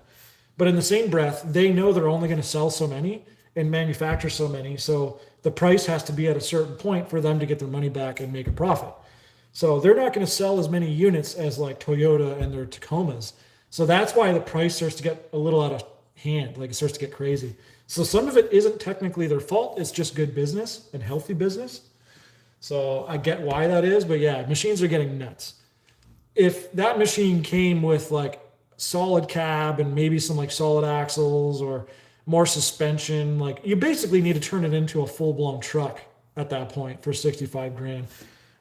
But in the same breath, they know they're only going to sell so many and manufacture so many. So the price has to be at a certain point for them to get their money back and make a profit. So they're not going to sell as many units as like Toyota and their Tacomas. So that's why the price starts to get a little out of hand, like it starts to get crazy. So some of it isn't technically their fault. It's just good business and healthy business. So I get why that is, but yeah, machines are getting nuts. If that machine came with like solid cab and maybe some like solid axles or more suspension, like you basically need to turn it into a full-blown truck at that point for 65 grand.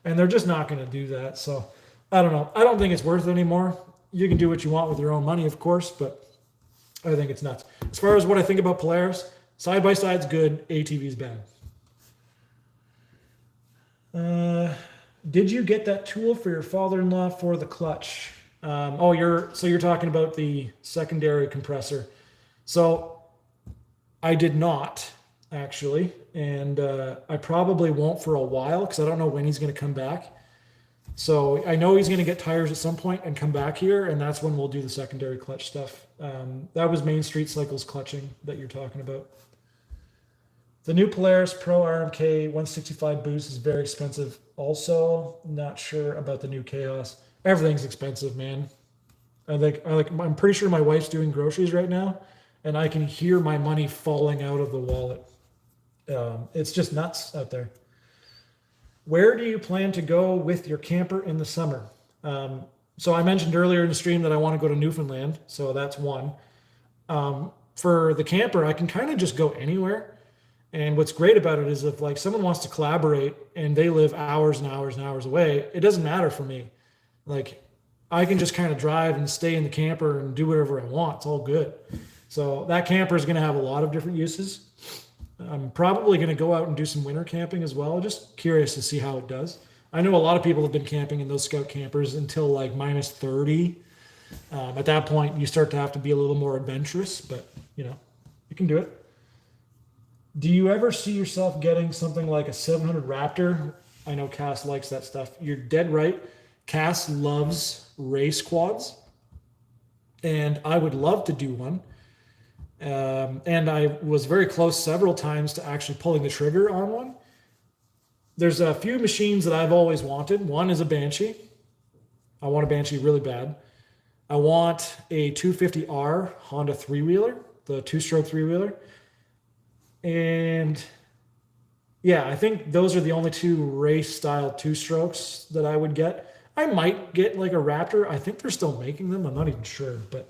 And they're just not going to do that. So I don't know. I don't think it's worth it anymore. You can do what you want with your own money, of course, but I think it's nuts. As far as what I think about Polaris, side-by-side's good, ATV's bad. Did you get that tool for your father-in-law for the clutch? You're talking about the secondary compressor. So I did not actually, and I probably won't for a while because I don't know when he's going to come back. So I know he's going to get tires at some point and come back here, and that's when we'll do the secondary clutch stuff. That was Main Street Cycles clutching that you're talking about. The new Polaris Pro RMK 165 boost is very expensive. Also, not sure about the new Chaos. Everything's expensive, man. I'm pretty sure my wife's doing groceries right now, and I can hear my money falling out of the wallet. It's just nuts out there. Where do you plan to go with your camper in the summer? So I mentioned earlier in the stream that I want to go to Newfoundland, so that's one. For the camper, I can kind of just go anywhere. And what's great about it is if like someone wants to collaborate and they live hours and hours and hours away, it doesn't matter for me. Like I can just kind of drive and stay in the camper and do whatever I want. It's all good. So that camper is going to have a lot of different uses. I'm probably going to go out and do some winter camping as well. Just curious to see how it does. I know a lot of people have been camping in those Scout campers until like minus 30. At that point, you start to have to be a little more adventurous, but you can do it. Do you ever see yourself getting something like a 700 Raptor? I know Cass likes that stuff. You're dead right. Cass loves race quads, and I would love to do one. And I was very close several times to actually pulling the trigger on one. There's a few machines that I've always wanted. One is a Banshee. I want a Banshee really bad. I want a 250R Honda three-wheeler, the two-stroke three-wheeler. And yeah, I think those are the only two race-style two-strokes that I would get. I might get like a Raptor. I think they're still making them. I'm not even sure, but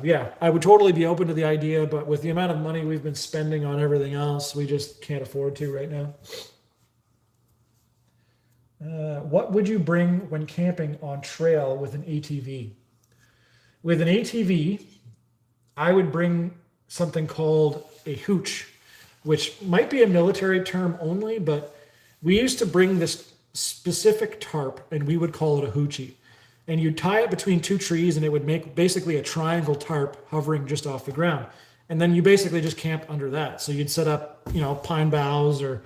yeah, I would totally be open to the idea, but with the amount of money we've been spending on everything else, we just can't afford to right now. What would you bring when camping on trail with an ATV? With an ATV, I would bring something called a hooch, which might be a military term only, but we used to bring this specific tarp and we would call it a hoochie. and you'd tie it between two trees, and it would make basically a triangle tarp hovering just off the ground. And then you basically just camp under that. So you'd set up, pine boughs, or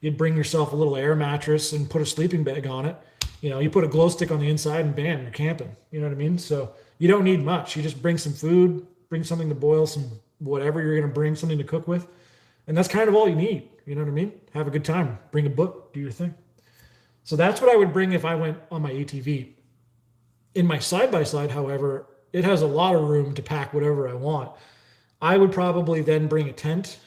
you'd bring yourself a little air mattress and put a sleeping bag on it. You put a glow stick on the inside, and bam, you're camping. You know what I mean? So you don't need much. You just bring some food, bring something to boil, some whatever you're going to bring, something to cook with. And that's kind of all you need. You know what I mean? Have a good time. Bring a book, do your thing. So that's what I would bring if I went on my ATV. In my side-by-side, however, it has a lot of room to pack whatever I want. I would probably then bring a tent,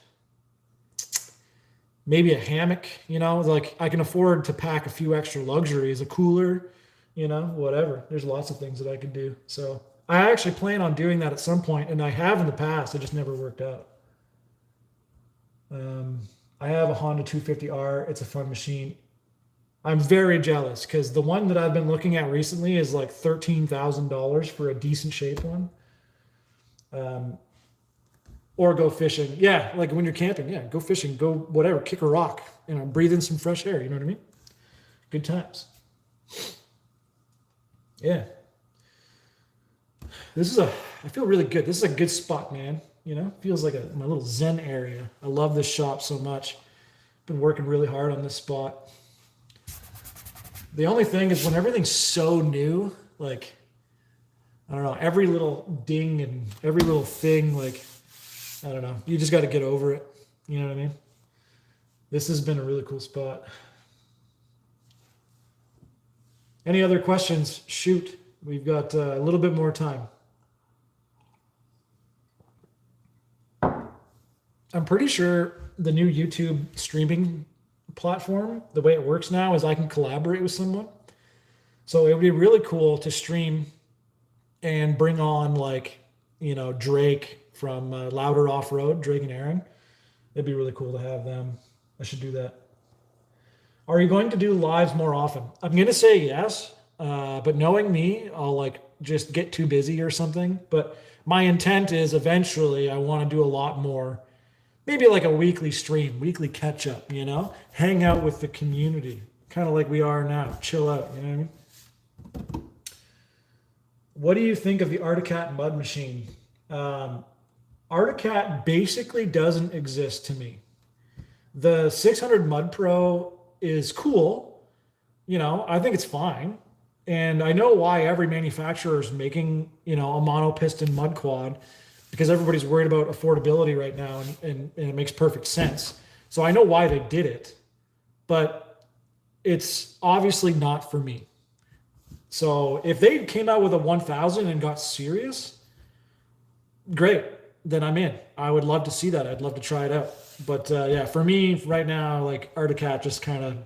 maybe a hammock, like I can afford to pack a few extra luxuries, a cooler, whatever. There's lots of things that I could do. So I actually plan on doing that at some point, and I have in the past. It just never worked out. I have a Honda 250R. It's a fun machine. I'm very jealous because the one that I've been looking at recently is like $13,000 for a decent shaped one. Or go fishing. Yeah, like when you're camping, yeah, go fishing, go whatever, kick a rock, breathe in some fresh air, you know what I mean? Good times. Yeah. I feel really good. This is a good spot, man. Feels like my little zen area. I love this shop so much. Been working really hard on this spot. The only thing is when everything's so new, like, I don't know, every little ding and every little thing, like, I don't know, you just got to get over it. You know what I mean? This has been a really cool spot. Any other questions? Shoot. We've got a little bit more time. I'm pretty sure the new YouTube streaming platform, the way it works now is I can collaborate with someone. So it would be really cool to stream and bring on Drake from Louder Off-Road, Drake and Aaron. It'd be really cool to have them. I should do that. Are you going to do lives more often? I'm going to say yes, but knowing me, I'll just get too busy or something. But my intent is eventually I want to do a lot more. Maybe like a weekly stream, weekly catch up, hang out with the community, kind of like we are now, chill out, you know what I mean? What do you think of the Articat mud machine? Articat basically doesn't exist to me. The 600 Mud Pro is cool. I think it's fine. And I know why every manufacturer is making, a monopiston mud quad, because everybody's worried about affordability right now, and it makes perfect sense. So I know why they did it, but it's obviously not for me. So if they came out with a 1000 and got serious, great, then I'm in. I would love to see that. I'd love to try it out. But yeah, for me right now, Articat just kind of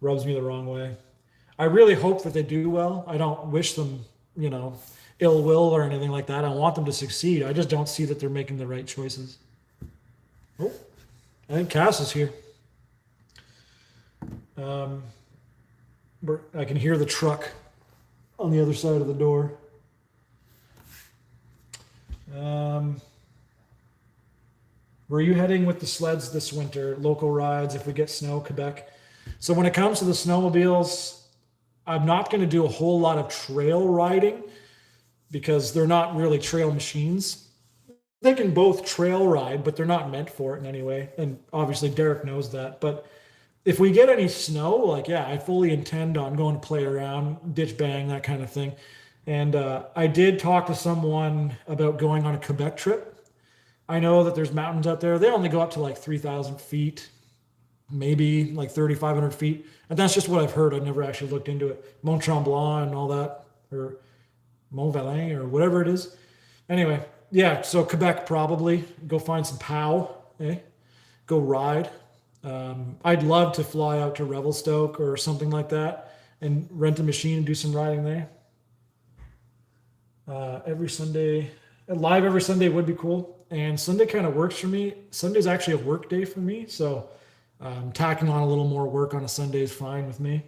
rubs me the wrong way. I really hope that they do well. I don't wish them, ill will or anything like that. I want them to succeed. I just don't see that they're making the right choices. Oh, I think Cass is here. I can hear the truck on the other side of the door. Were you heading with the sleds this winter? Local rides if we get snow, Quebec. So when it comes to the snowmobiles, I'm not going to do a whole lot of trail riding because they're not really trail machines. They can both trail ride, but they're not meant for it in any way. And obviously Derek knows that. But if we get any snow, I fully intend on going to play around, ditch bang, that kind of thing. And I did talk to someone about going on a Quebec trip. I know that there's mountains out there. They only go up to 3,000 feet, maybe 3,500 feet. And that's just what I've heard. I've never actually looked into it. Mont Tremblant and all that, or Mont Valin or whatever it is. Anyway, yeah, so Quebec probably. Go find some POW, go ride. I'd love to fly out to Revelstoke or something like that and rent a machine and do some riding there. Every Sunday, live every Sunday would be cool. And Sunday kind of works for me. Sunday's actually a work day for me. So tacking on a little more work on a Sunday is fine with me.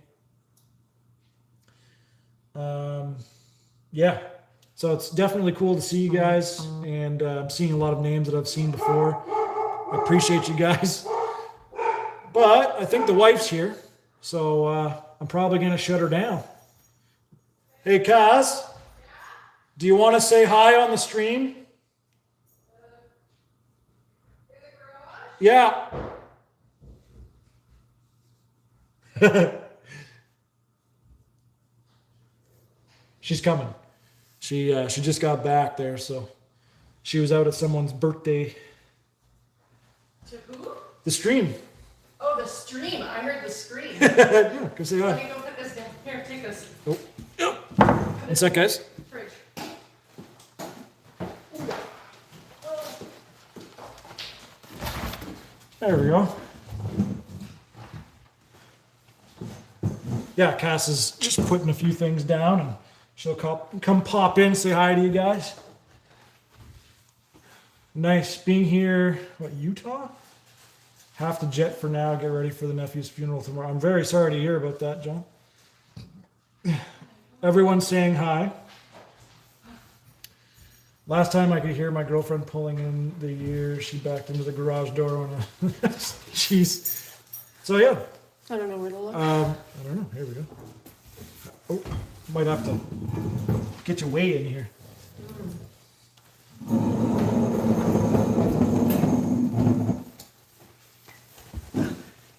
Yeah, so it's definitely cool to see you guys. And I'm seeing a lot of names that I've seen before. I appreciate you guys. But I think the wife's here. So I'm probably going to shut her down. Hey, Cass, do you want to say hi on the stream? Yeah. She's coming. She just got back there, so she was out at someone's birthday. To who? The stream. Oh, the stream. I heard the screen. Yeah, go say Let hi. me go put this down. Here, take this. Oh. One sec, guys. Fridge. There we go. Yeah, Cass is just putting a few things down, and she'll come pop in, say hi to you guys. Nice being here. What, Utah? Have to jet for now. Get ready for the nephew's funeral tomorrow. I'm very sorry to hear about that, John. Everyone's saying hi. Last time I could hear my girlfriend pulling in the year she backed into the garage door on a jeez. So yeah. I don't know where to look. I don't know. Here we go. Oh, might have to get your weight in here.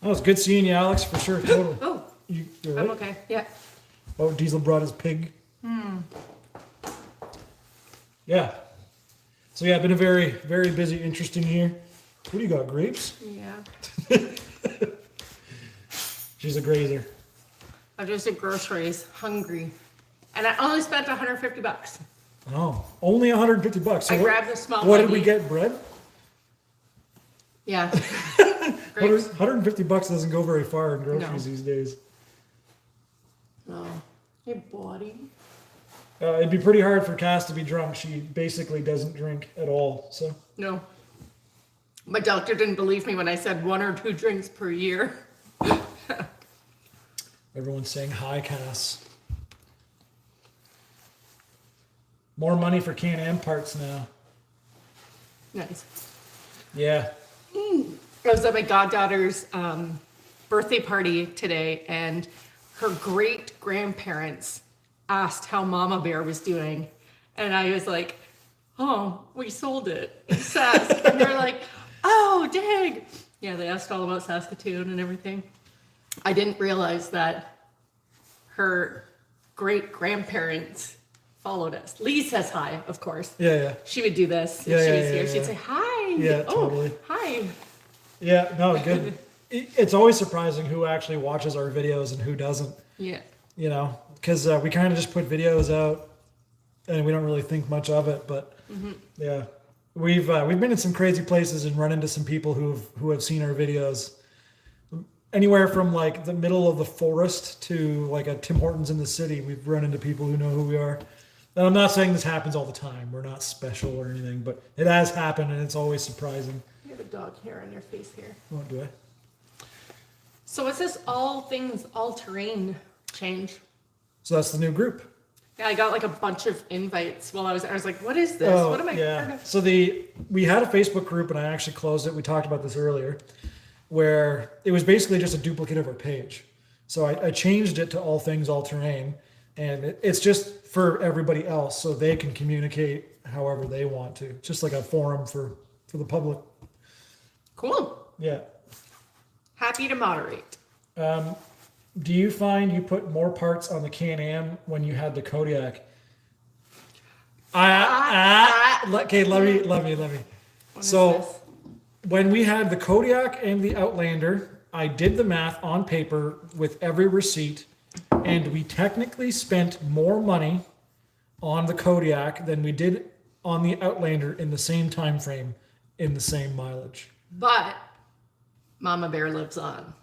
Oh, it's good seeing you, Alex, for sure. Total. Oh, You're right? I'm okay. Yeah. Oh, Diesel brought his pig. Yeah. So yeah, been a very, very busy, interesting year. What do you got, grapes? Yeah. She's a grazer. I just did groceries, hungry, and I only spent $150. Oh, only $150. So I grabbed the small. what did baggie. we get? Bread? Yeah. Grapes. $150 doesn't go very far in groceries No. these days. No. Hey, buddy. It'd be pretty hard for Cass to be drunk. She basically doesn't drink at all. So No. My doctor didn't believe me when I said 1 or 2 drinks per year. everyone's saying hi, Cass. More money for Can-Am parts now. Nice. Yeah. I was at my goddaughter's birthday party today, and her great grandparents asked how Mama Bear was doing, and I was like, "Oh, we sold it, Sask." And they're like, "Oh, dang!" Yeah, they asked all about Saskatoon and everything. I didn't realize that her great grandparents followed us. Lee says hi, of course. Yeah. She would do this if Yeah, she yeah, was yeah, here. yeah. She'd say hi. Yeah, Oh, totally. hi. Yeah. No, good. It's always surprising who actually watches our videos and who doesn't. Yeah. You know, because we kind of just put videos out, and we don't really think much of it. But yeah, we've been in some crazy places and run into some people who have seen our videos. Anywhere from like the middle of the forest to like a Tim Hortons in the city, we've run into people who know who we are. And I'm not saying this happens all the time. We're not special or anything, but it has happened, and it's always surprising. You have a dog hair on your face here. What do I? So is this all things all-terrain change? So that's the new group. Yeah, I got like a bunch of invites while I was like, what is this? What am I part of? So we had a Facebook group, and I actually closed it. We talked about this earlier, where it was basically just a duplicate of our page. So I changed it to all things all terrain, and it's just for everybody else, so they can communicate however they want to. Just like a forum for the public. Cool. Yeah. Happy to moderate. Do you find you put more parts on the Can-Am when you had the Kodiak? Okay, let me. What is So this? when we had the Kodiak and the Outlander, I did the math on paper with every receipt, and we technically spent more money on the Kodiak than we did on the Outlander in the same time frame, in the same mileage. But Mama Bear lives on.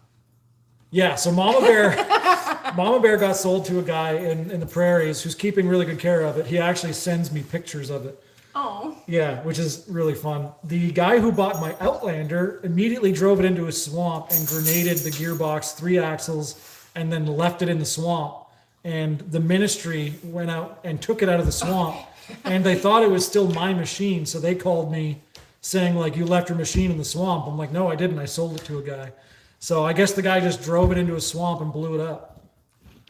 Yeah, so Mama Bear got sold to a guy in the prairies who's keeping really good care of it. He actually sends me pictures of it. Oh. Yeah, which is really fun. The guy who bought my Outlander immediately drove it into a swamp and grenaded the gearbox, 3 axles, and then left it in the swamp. And the ministry went out and took it out of the swamp, and they thought it was still my machine, so they called me saying, like, you left your machine in the swamp. I'm like, no, I didn't. I sold it to a guy. So I guess the guy just drove it into a swamp and blew it up.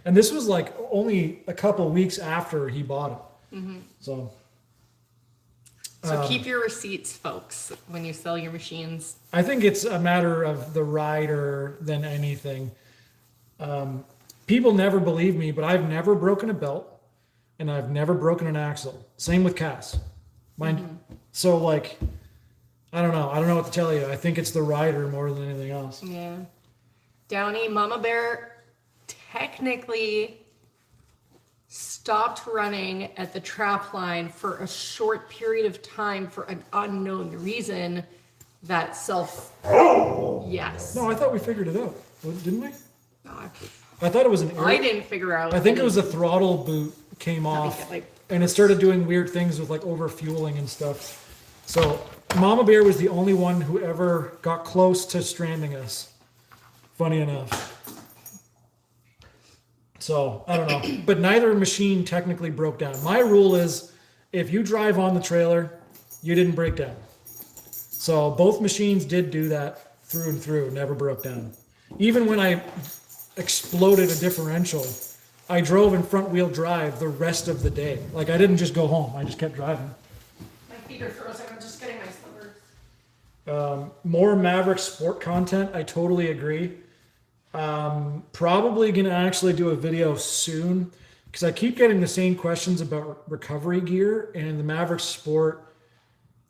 And this was like only a couple weeks after he bought it. So. So keep your receipts, folks, when you sell your machines. I think it's a matter of the rider than anything. People never believe me, but I've never broken a belt and I've never broken an axle. Same with Cass. Mine. So like, I don't know. I don't know what to tell you. I think it's the rider more than anything else. Yeah. Downy, Mama Bear technically stopped running at the trap line for a short period of time for an unknown reason. That yes. No, I thought we figured it out. Didn't we? No, I thought it was an air. I didn't figure out. I think it was the throttle boot came off, and it started doing weird things with like over fueling and stuff. So Mama Bear was the only one who ever got close to stranding us. Funny enough. So I don't know, but neither machine technically broke down. My rule is, if you drive on the trailer, you didn't break down. So both machines did do that through and through, never broke down. Even when I exploded a differential, I drove in front wheel drive the rest of the day. Like I didn't just go home, I just kept driving. My feet are frozen, I'm just getting my slippers. More Maverick Sport content, I totally agree. Probably gonna actually do a video soon because I keep getting the same questions about recovery gear, and the Maverick Sport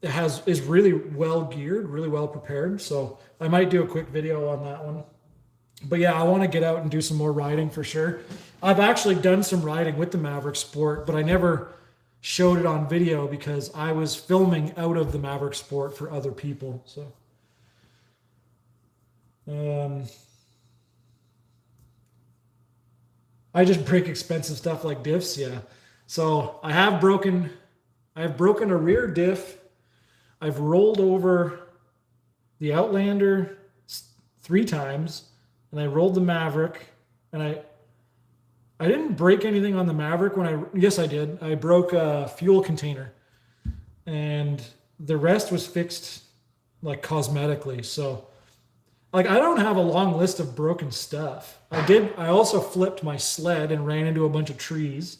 is really well geared, really well prepared. So I might do a quick video on that one. But yeah, I want to get out and do some more riding for sure. I've actually done some riding with the Maverick Sport, but I never showed it on video because I was filming out of the Maverick Sport for other people. So, I just break expensive stuff like diffs. Yeah. So I have broken a rear diff. I've rolled over the Outlander 3 times, and I rolled the Maverick, and I didn't break anything on the Maverick yes, I did. I broke a fuel container, and the rest was fixed like cosmetically. So like, I don't have a long list of broken stuff. I also flipped my sled and ran into a bunch of trees,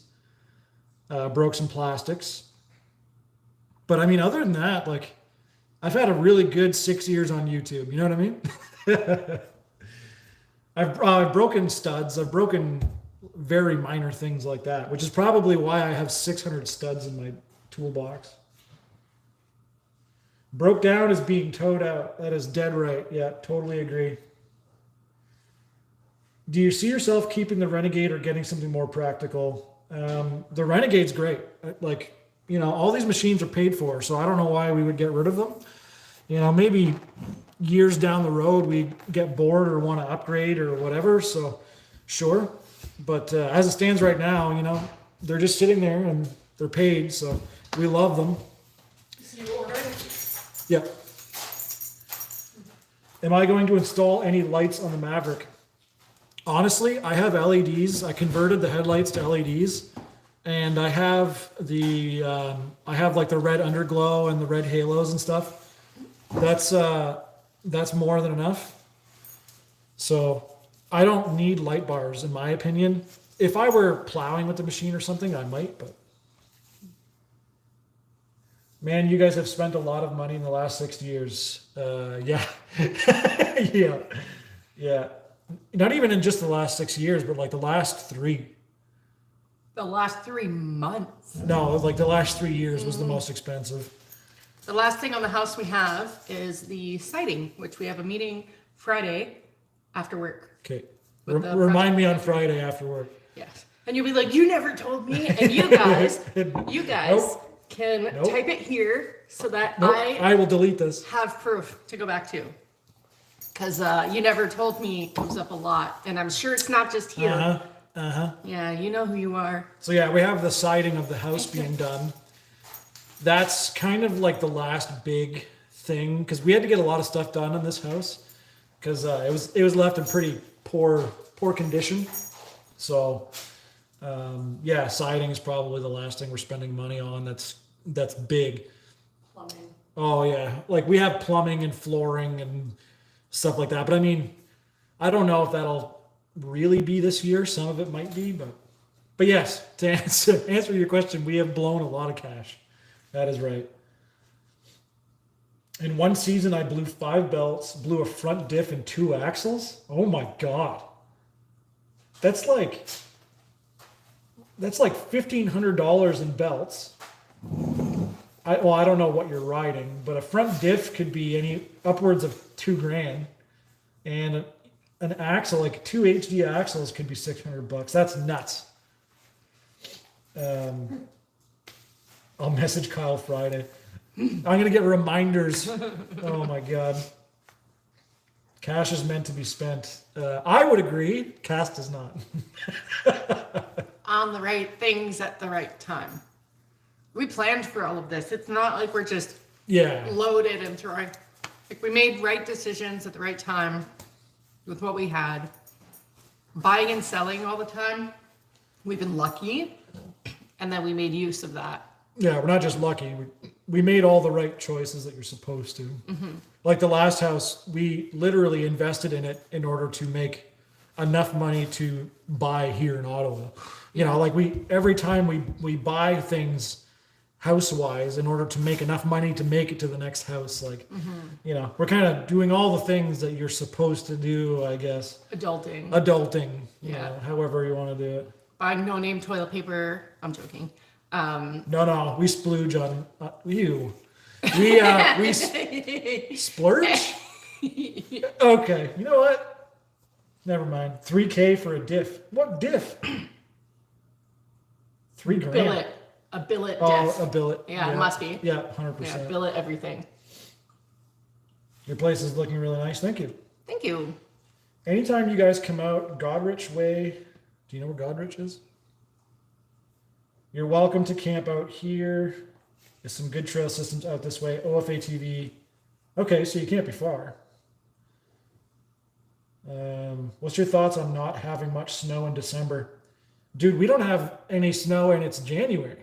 broke some plastics. But I mean, other than that, like, I've had a really good 6 years on YouTube. You know what I mean? I've broken studs. I've broken very minor things like that, which is probably why I have 600 studs in my toolbox. Broke down is being towed out. That is dead right. Yeah, totally agree. Do you see yourself keeping the Renegade or getting something more practical? The Renegade's great. Like, you know, all these machines are paid for, so I don't know why we would get rid of them. You know, maybe years down the road we get bored or want to upgrade or whatever, so sure. But as it stands right now, you know, they're just sitting there and they're paid, so we love them. So you ordered? Yep. Am I going to install any lights on the Maverick? Honestly, I have LEDs. I converted the headlights to LEDs, and I have like the red underglow and the red halos and stuff. That's more than enough. So I don't need light bars, in my opinion. If I were plowing with the machine or something, I might, but man, you guys have spent a lot of money in the last 6 years. Yeah. Yeah. Not even in just the last 6 years, but like the last 3. The last 3 months. No, like the last 3 years was the most expensive. The last thing on the house we have is the siding, which we have a meeting Friday after work. Okay. With the Remind me on Friday after work. Yes. And you'll be like, you never told me. And you guys Nope. can type it here so that Nope. I will delete this. have proof to go back to. Because you never told me comes up a lot. And I'm sure it's not just here. Yeah, you know who you are. So yeah, we have the siding of the house being done. That's kind of like the last big thing, because we had to get a lot of stuff done in this house because it was left in pretty poor condition. So yeah, siding is probably the last thing we're spending money on. That's big. Plumbing. Oh yeah, like we have plumbing and flooring and stuff like that. But I mean, I don't know if that'll really be this year. Some of it might be, but yes, to answer your question, we have blown a lot of cash. That is right. In one season, I blew 5 belts, blew a front diff and 2 axles. Oh my god, that's like $1,500 in belts. I don't know what you're riding, but a front diff could be any upwards of $2,000, and an axle, like 2 HD axles, could be $600. That's nuts. I'll message Kyle Friday. I'm gonna get reminders. Oh my god. Cash is meant to be spent. I would agree. Cass does not. On the right things at the right time. We planned for all of this. It's not like we're just loaded and throwing. Like, we made right decisions at the right time with what we had. Buying and selling all the time. We've been lucky, and then we made use of that. Yeah, we're not just lucky. We made all the right choices that you're supposed to. Mm-hmm. Like the last house, we literally invested in it in order to make enough money to buy here in Ottawa. You know, like every time we buy things house-wise in order to make enough money to make it to the next house. Like, you know, we're kind of doing all the things that you're supposed to do, I guess. Adulting, you know, however you want to do it. Buying no-name toilet paper. I'm joking. No, we splooge on you. We splurge? Okay, you know what? Never mind. $3,000 for a diff. What diff? $3,000. A billet Oh, diff. a billet. Yeah, it must be. Yeah, 100%. Yeah, billet everything. Your place is looking really nice. Thank you. Thank you. Anytime you guys come out Godrich Way, do you know where Godrich is? You're welcome to camp out here. There's some good trail systems out this way. OFATV. Okay, so you can't be far. What's your thoughts on not having much snow in December? Dude, we don't have any snow and it's January.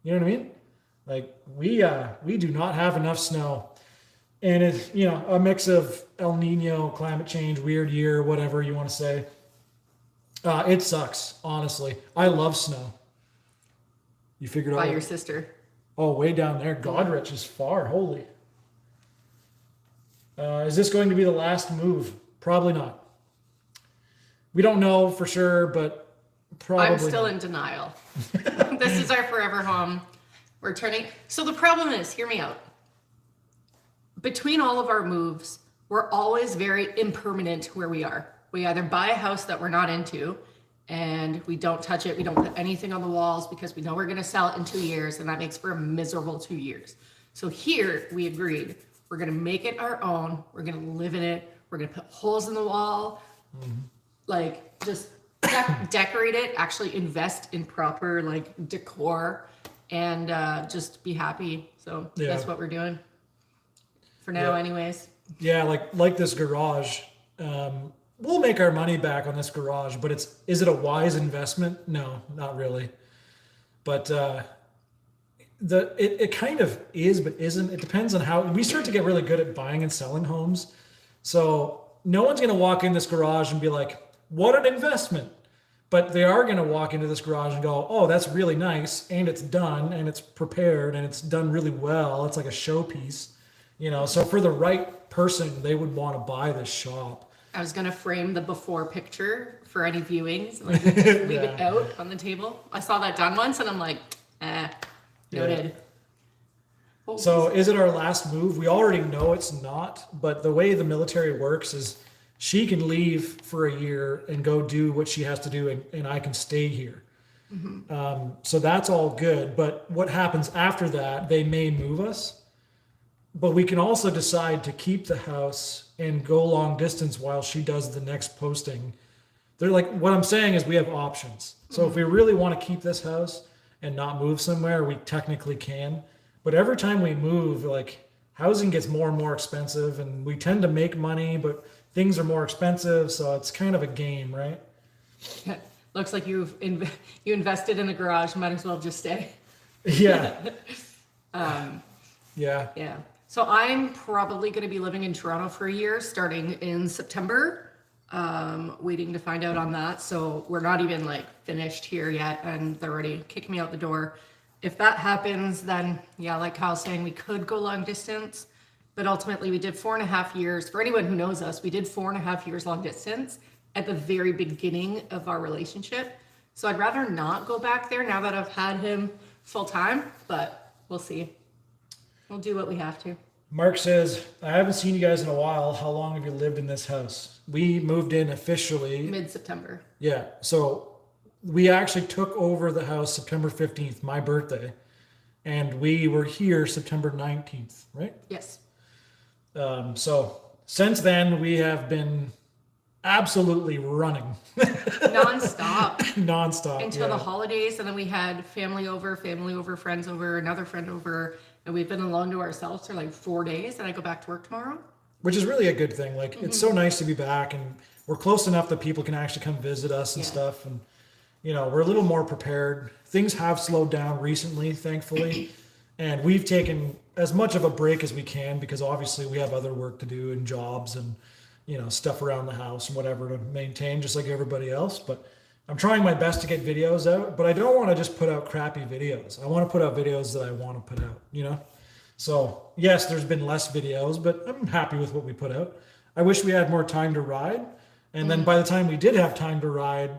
You know what I mean? Like, we do not have enough snow. And it's, you know, a mix of El Nino, climate change, weird year, whatever you want to say. It sucks, honestly. I love snow. You figured out? By your sister. Oh, way down there. Godrich is far. Holy. Is this going to be the last move? Probably not. We don't know for sure, but probably I'm still not. in denial. This is our forever home. We're turning. So the problem is, hear me out. Between all of our moves, we're always very impermanent where we are. We either buy a house that we're not into and we don't touch it. We don't put anything on the walls because we know we're going to sell it in 2 years, and that makes for a miserable 2 years. So here we agreed, we're going to make it our own. We're going to live in it. We're going to put holes in the wall, like just decorate it, actually invest in proper like decor, and just be happy. So that's what we're doing for now anyways. Yeah, like this garage. We'll make our money back on this garage, but is it a wise investment? No, not really. But it kind of is, but isn't. It depends on how we start to get really good at buying and selling homes. So no one's going to walk in this garage and be like, what an investment. But they are going to walk into this garage and go, oh, that's really nice. And it's done and it's prepared and it's done really well. It's like a showpiece, you know? So for the right person, they would want to buy this shop. I was going to frame the before picture for any viewings, like just leave it out on the table. I saw that done once and I'm like, noted. Yeah. So is it our last move? We already know it's not, but the way the military works is she can leave for a year and go do what she has to do, and I can stay here. So that's all good. But what happens after that, they may move us, but we can also decide to keep the house and go long distance while she does the next posting. They're like, what I'm saying is we have options. So if we really want to keep this house and not move somewhere, we technically can. But every time we move, like, housing gets more and more expensive, and we tend to make money, but things are more expensive. So it's kind of a game, right? Looks like you invested in a garage. Might as well just stay. Yeah. Yeah. So I'm probably going to be living in Toronto for a year, starting in September. Waiting to find out on that. So we're not even like finished here yet, and they're already kicking me out the door. If that happens, then yeah, like Kyle's saying, we could go long distance, but ultimately we did 4.5 years. For anyone who knows us, we did 4.5 years long distance at the very beginning of our relationship. So I'd rather not go back there now that I've had him full time, but we'll see. We'll do what we have to. Mark says, I haven't seen you guys in a while. How long have you lived in this house? We moved in officially Mid-September. Yeah. So we actually took over the house September 15th, my birthday. And we were here September 19th, right? Yes. So since then, we have been absolutely running Non-stop. nonstop. Until the holidays, and then we had family over, friends over, another friend over, and we've been alone to ourselves for like 4 days, and I go back to work tomorrow. Which is really a good thing. Like, it's so nice to be back, and we're close enough that people can actually come visit us and stuff. And, you know, we're a little more prepared. Things have slowed down recently, thankfully. And we've taken as much of a break as we can because obviously we have other work to do and jobs and, you know, stuff around the house and whatever to maintain, just like everybody else. But I'm trying my best to get videos out, but I don't want to just put out crappy videos. I want to put out videos that I want to put out, you know? So yes, there's been less videos, but I'm happy with what we put out. I wish we had more time to ride. And then by the time we did have time to ride,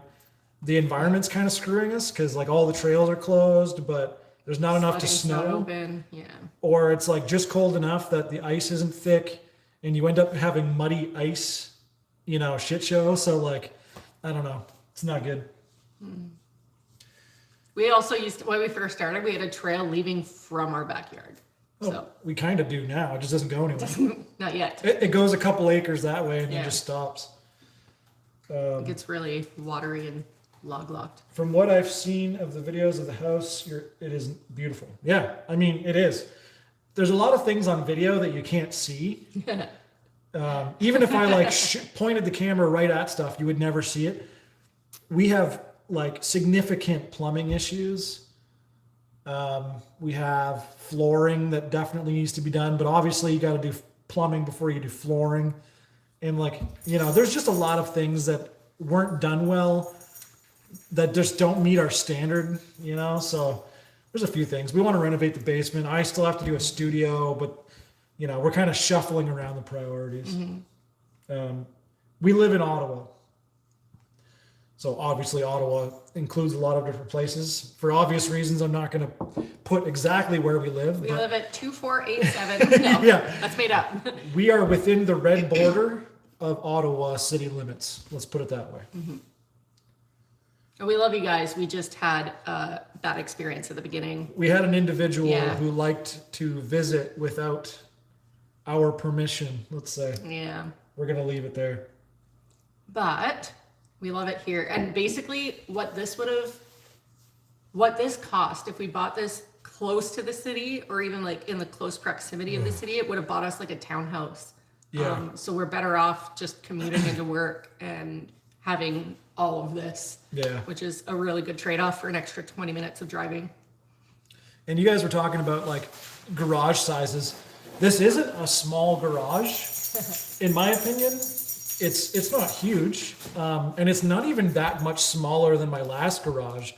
the environment's kind of screwing us because like all the trails are closed, but there's not enough to Sledding's not snow. open. Yeah. Or it's like just cold enough that the ice isn't thick and you end up having muddy ice, you know, shit show. So like, I don't know. It's not good. We also used to, when we first started, we had a trail leaving from our backyard. Oh, So we kind of do now. It just doesn't go anywhere. not yet. It goes a couple acres that way and then Yeah. just stops. It gets really watery and log locked. From what I've seen of the videos of the house, it is beautiful. Yeah, I mean, it is. There's a lot of things on video that you can't see. Even if I like pointed the camera right at stuff, you would never see it. We have like significant plumbing issues. We have flooring that definitely needs to be done, but obviously you got to do plumbing before you do flooring. And like, you know, there's just a lot of things that weren't done well that just don't meet our standard, you know? So there's a few things. We want to renovate the basement. I still have to do a studio, but you know, we're kind of shuffling around the priorities. We live in Ottawa. So obviously Ottawa includes a lot of different places. For obvious reasons, I'm not going to put exactly where we live. We but live at 2487. No, Yeah. that's made up. we are within the red border of Ottawa city limits. Let's put it that way. And we love you guys. We just had that experience at the beginning. We had an individual Yeah. who liked to visit without our permission, let's say. Yeah. We're going to leave it there. But we love it here. And basically what this cost, if we bought this close to the city or even like in the close proximity of the city, it would have bought us like a townhouse. Yeah. So we're better off just commuting into work and having all of this, Yeah. which is a really good trade-off for an extra 20 minutes of driving. And you guys were talking about like garage sizes. This isn't a small garage, in my opinion. It's not huge, and it's not even that much smaller than my last garage.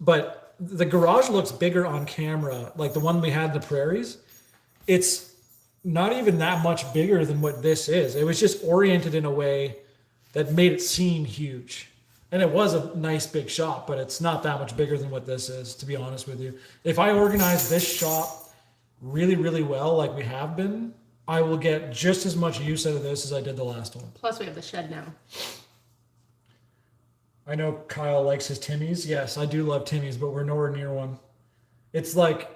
But the garage looks bigger on camera, like the one we had in the prairies. It's not even that much bigger than what this is. It was just oriented in a way that made it seem huge. And it was a nice big shop, but it's not that much bigger than what this is, to be honest with you. If I organize this shop really, really well, like we have been, I will get just as much use out of this as I did the last one. Plus we have the shed now. I know Kyle likes his Timmy's. Yes, I do love Timmy's, but we're nowhere near one. It's like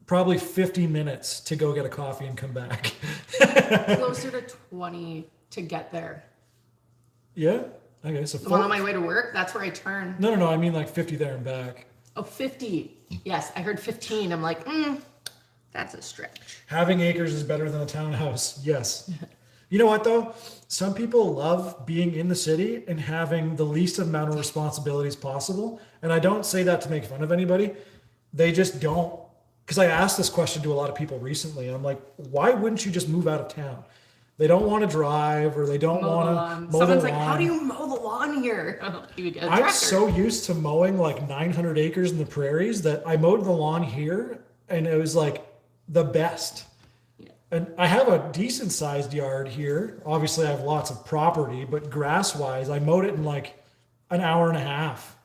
probably 50 minutes to go get a coffee and come back. Closer to 20 to get there. Yeah? Okay, so The one on my way to work, that's where I turn. No, I mean like 50 there and back. Oh, 50. Yes, I heard 15. I'm like, that's a stretch. Having acres is better than a townhouse. Yes. You know what though? Some people love being in the city and having the least amount of responsibilities possible. And I don't say that to make fun of anybody. They just don't. Because I asked this question to a lot of people recently. And I'm like, why wouldn't you just move out of town? They don't want to drive, or they don't Mow the want lawn. to mow Someone's the like, lawn. how do you mow the lawn here? You would get a I'm tractor. so used to mowing like 900 acres in the prairies that I mowed the lawn here, and it was like the best. Yeah. And I have a decent sized yard here. Obviously, I have lots of property, but grass wise, I mowed it in like an hour and a half.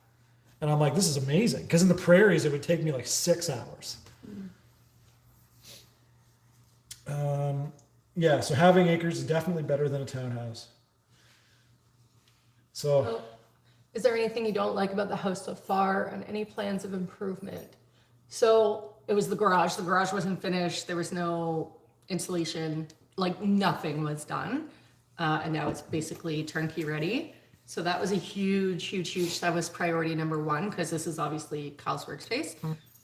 And I'm like, this is amazing. Because in the prairies, it would take me like 6 hours. Yeah, so having acres is definitely better than a townhouse. So, Well, is there anything you don't like about the house so far, and any plans of improvement? So it was the garage. The garage wasn't finished. There was no insulation. Like nothing was done. And now it's basically turnkey ready. So that was a huge, that was priority number one, because this is obviously Kyle's workspace.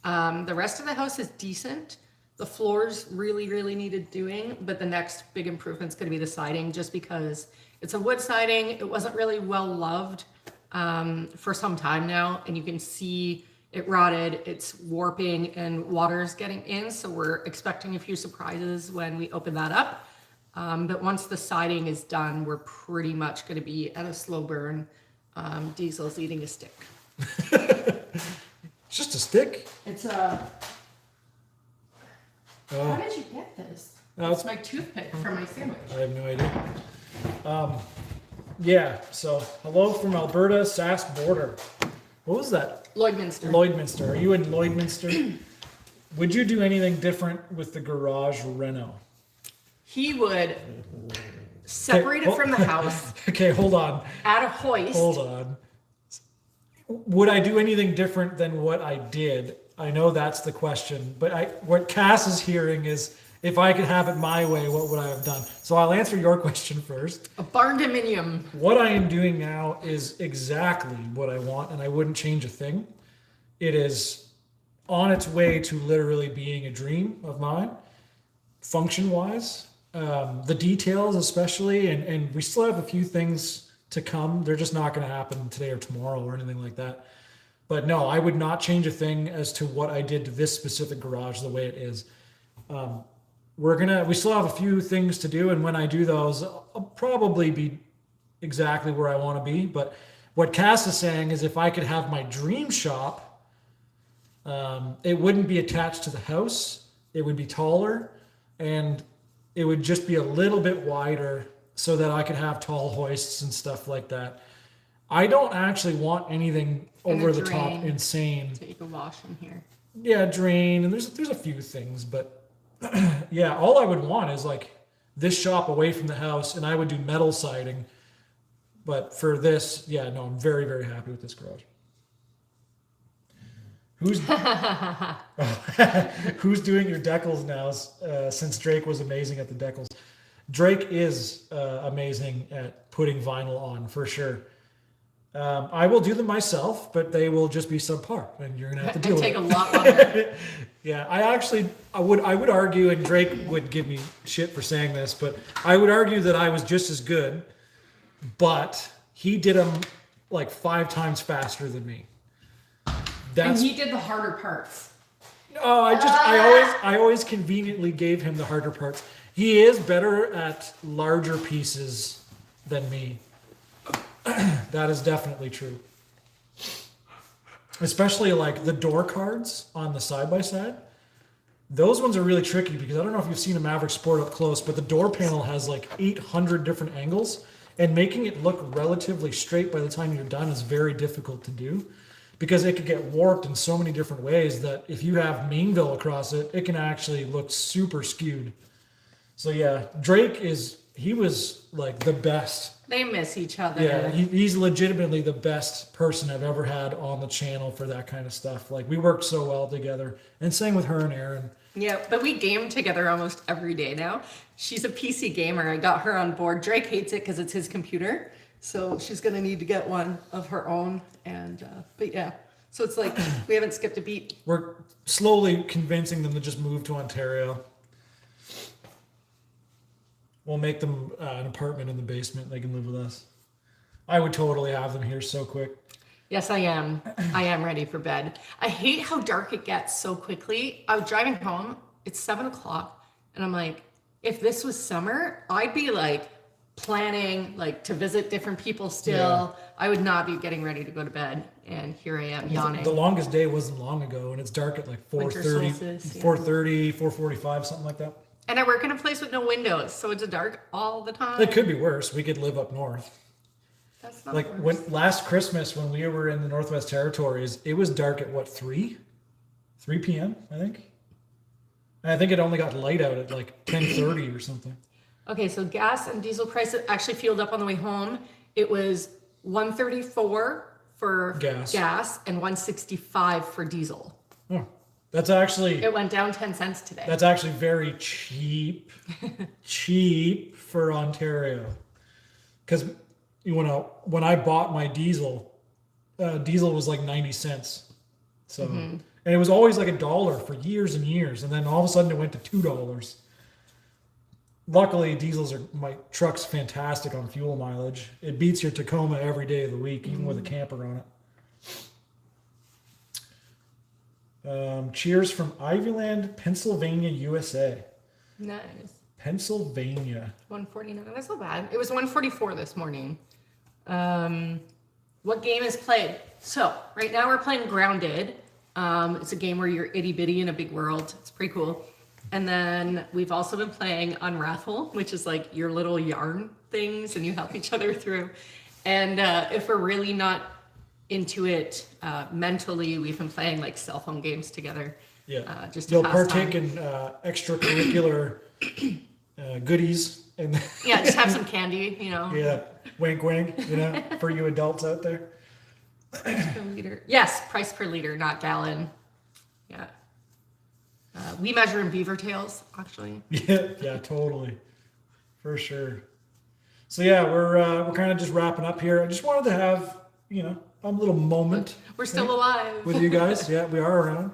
The rest of the house is decent. The floors really needed doing, but the next big improvement's gonna be the siding, just because it's a wood siding. It wasn't really well loved for some time now, and you can see it rotted, it's warping, and water's getting in. So we're expecting a few surprises when we open that up. But once the siding is done, we're pretty much going to be at a slow burn. Diesel's eating a stick. it's just a stick. It's a. How Oh, did you get this? Oh, It's my toothpick for my sandwich. I have no idea. Yeah, so hello from Alberta, Sass border. What was that? Lloydminster. Lloydminster. Are you in Lloydminster? Would you do anything different with the garage reno? He would separate it from the house, Okay, hold on. add a hoist. Hold on. Would I do anything different than what I did? I know that's the question, but what Cass is hearing is, if I could have it my way, what would I have done? So I'll answer your question first. A barn dominium. What I am doing now is exactly what I want, and I wouldn't change a thing. It is on its way to literally being a dream of mine, function-wise. The details especially, and we still have a few things to come. They're just not going to happen today or tomorrow or anything like that. But no, I would not change a thing as to what I did to this specific garage the way it is. We still have a few things to do, and when I do those, I'll probably be exactly where I want to be. But what Cass is saying is, if I could have my dream shop, it wouldn't be attached to the house. It would be taller, and it would just be a little bit wider so that I could have tall hoists and stuff like that. I don't actually want anything And a over the top drain. insane. So you can wash in here. Yeah, drain, and there's a few things, but yeah, all I would want is like this shop away from the house, and I would do metal siding. But for this, yeah, no, I'm very happy with this garage. Who's doing your decals now? Since Drake was amazing at the decals, Drake is amazing at putting vinyl on for sure. I will do them myself, but they will just be subpar, and you're gonna have to deal with Take it. a lot longer. Yeah, I would argue, and Drake would give me shit for saying this, but I would argue that I was just as good, but he did them like 5 times faster than me. And That's he did the harder parts. oh, I always conveniently gave him the harder parts. He is better at larger pieces than me. That is definitely true. Especially like the door cards on the side by side. Those ones are really tricky because I don't know if you've seen a Maverick Sport up close, but the door panel has like 800 different angles, and making it look relatively straight by the time you're done is very difficult to do because it could get warped in so many different ways that if you have Mainville across it, it can actually look super skewed. So yeah, Drake he was like the best. They miss each other. Yeah, he's legitimately the best person I've ever had on the channel for that kind of stuff. Like, we worked so well together, and same with her and Aaron. Yeah, but we game together almost every day now. She's a PC gamer. I got her on board. Drake hates it because it's his computer, so she's gonna need to get one of her own. And but yeah, so it's like we haven't skipped a beat. We're slowly convincing them to just move to Ontario. We'll make them an apartment in the basement. They can live with us. I would totally have them here so quick. Yes, I am. I am ready for bed. I hate how dark it gets so quickly. I was driving home. It's 7 o'clock, and I'm like, if this was summer, I'd be like planning like to visit different people still. Yeah. I would not be getting ready to go to bed, and here I am yawning. The longest day wasn't long ago, and it's dark at like Winter 4:30, solstice, yeah. 4:30, 4:45, something like that. And I work in a place with no windows, so it's dark all the time. It could be worse. We could live up north. That's not Like worse. when last Christmas when we were in the Northwest Territories, it was dark at what, 3 p.m. I think. And I think it only got light out at like 10:30 or something. Okay, so gas and diesel prices actually fueled up on the way home. It was $1.34 for gas and $1.65 for diesel. Oh, that's actually It went down 10 cents today. that's actually very cheap, cheap for Ontario. Because when I bought my diesel, diesel was like 90 cents. So and it was always like $1 for years and years, and then all of a sudden it went to $2. Luckily, my truck's fantastic on fuel mileage. It beats your Tacoma every day of the week, even with a camper on it. Cheers from Ivyland, Pennsylvania, USA. Nice. Pennsylvania. 149. That's not bad. It was 144 this morning. What game is played? So right now we're playing Grounded. It's a game where you're itty bitty in a big world. It's pretty cool. And then we've also been playing Unravel, which is like your little yarn things and you help each other through. And if we're really not into it mentally, we've been playing like cell phone games together. Yeah. Just to You'll pass partake time. in extracurriculalar goodies and Yeah, just have some candy, you know. yeah, wink, wink. For you adults out there. Price per liter. Yes, price per liter, not gallon. Yeah. We measure in beaver tails, actually. Yeah, totally, for sure. So yeah, we're kind of just wrapping up here. I just wanted to have a little moment. We're still alive. With you guys. Yeah, we are around.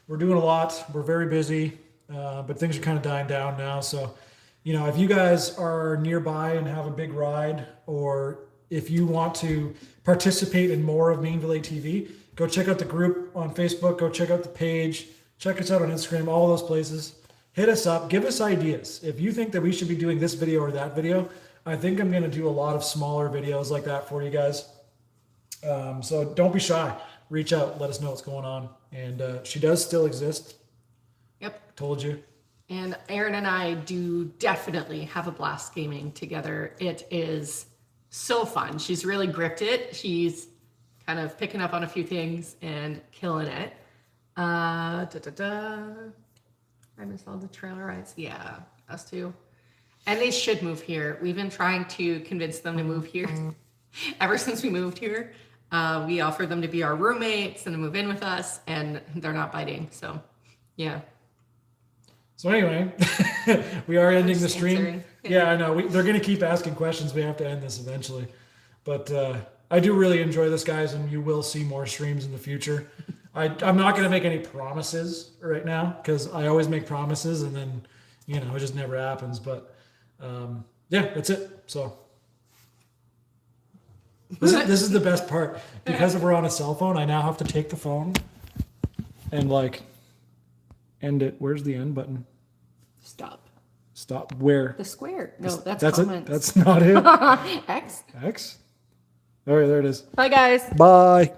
We're doing a lot. We're very busy, but things are kind of dying down now. So, if you guys are nearby and have a big ride, or if you want to participate in more of Mainville ATV, go check out the group on Facebook. Go check out the page. Check us out on Instagram, all those places. Hit us up. Give us ideas. If you think that we should be doing this video or that video, I think I'm going to do a lot of smaller videos like that for you guys. So don't be shy. Reach out. Let us know what's going on. And she does still exist. Yep. Told you. And Erin and I do definitely have a blast gaming together. It is so fun. She's really gripped it. She's kind of picking up on a few things and killing it. I miss all the trailer rides. Yeah, us too. And they should move here. We've been trying to convince them to move here ever since we moved here. We offered them to be our roommates and to move in with us, and they're not biting. So, yeah. So anyway, we are ending the stream. Answering. Yeah, I know. They're going to keep asking questions. We have to end this eventually. But I do really enjoy this, guys, and you will see more streams in the future. I'm not going to make any promises right now because I always make promises and then, it just never happens. But yeah, that's it. So this is the best part. Because we're on a cell phone, I now have to take the phone and end it. Where's the end button? Stop. Where? The square. No, that's it. comments. That's not it. X. X? All right, there it is. Bye, guys. Bye.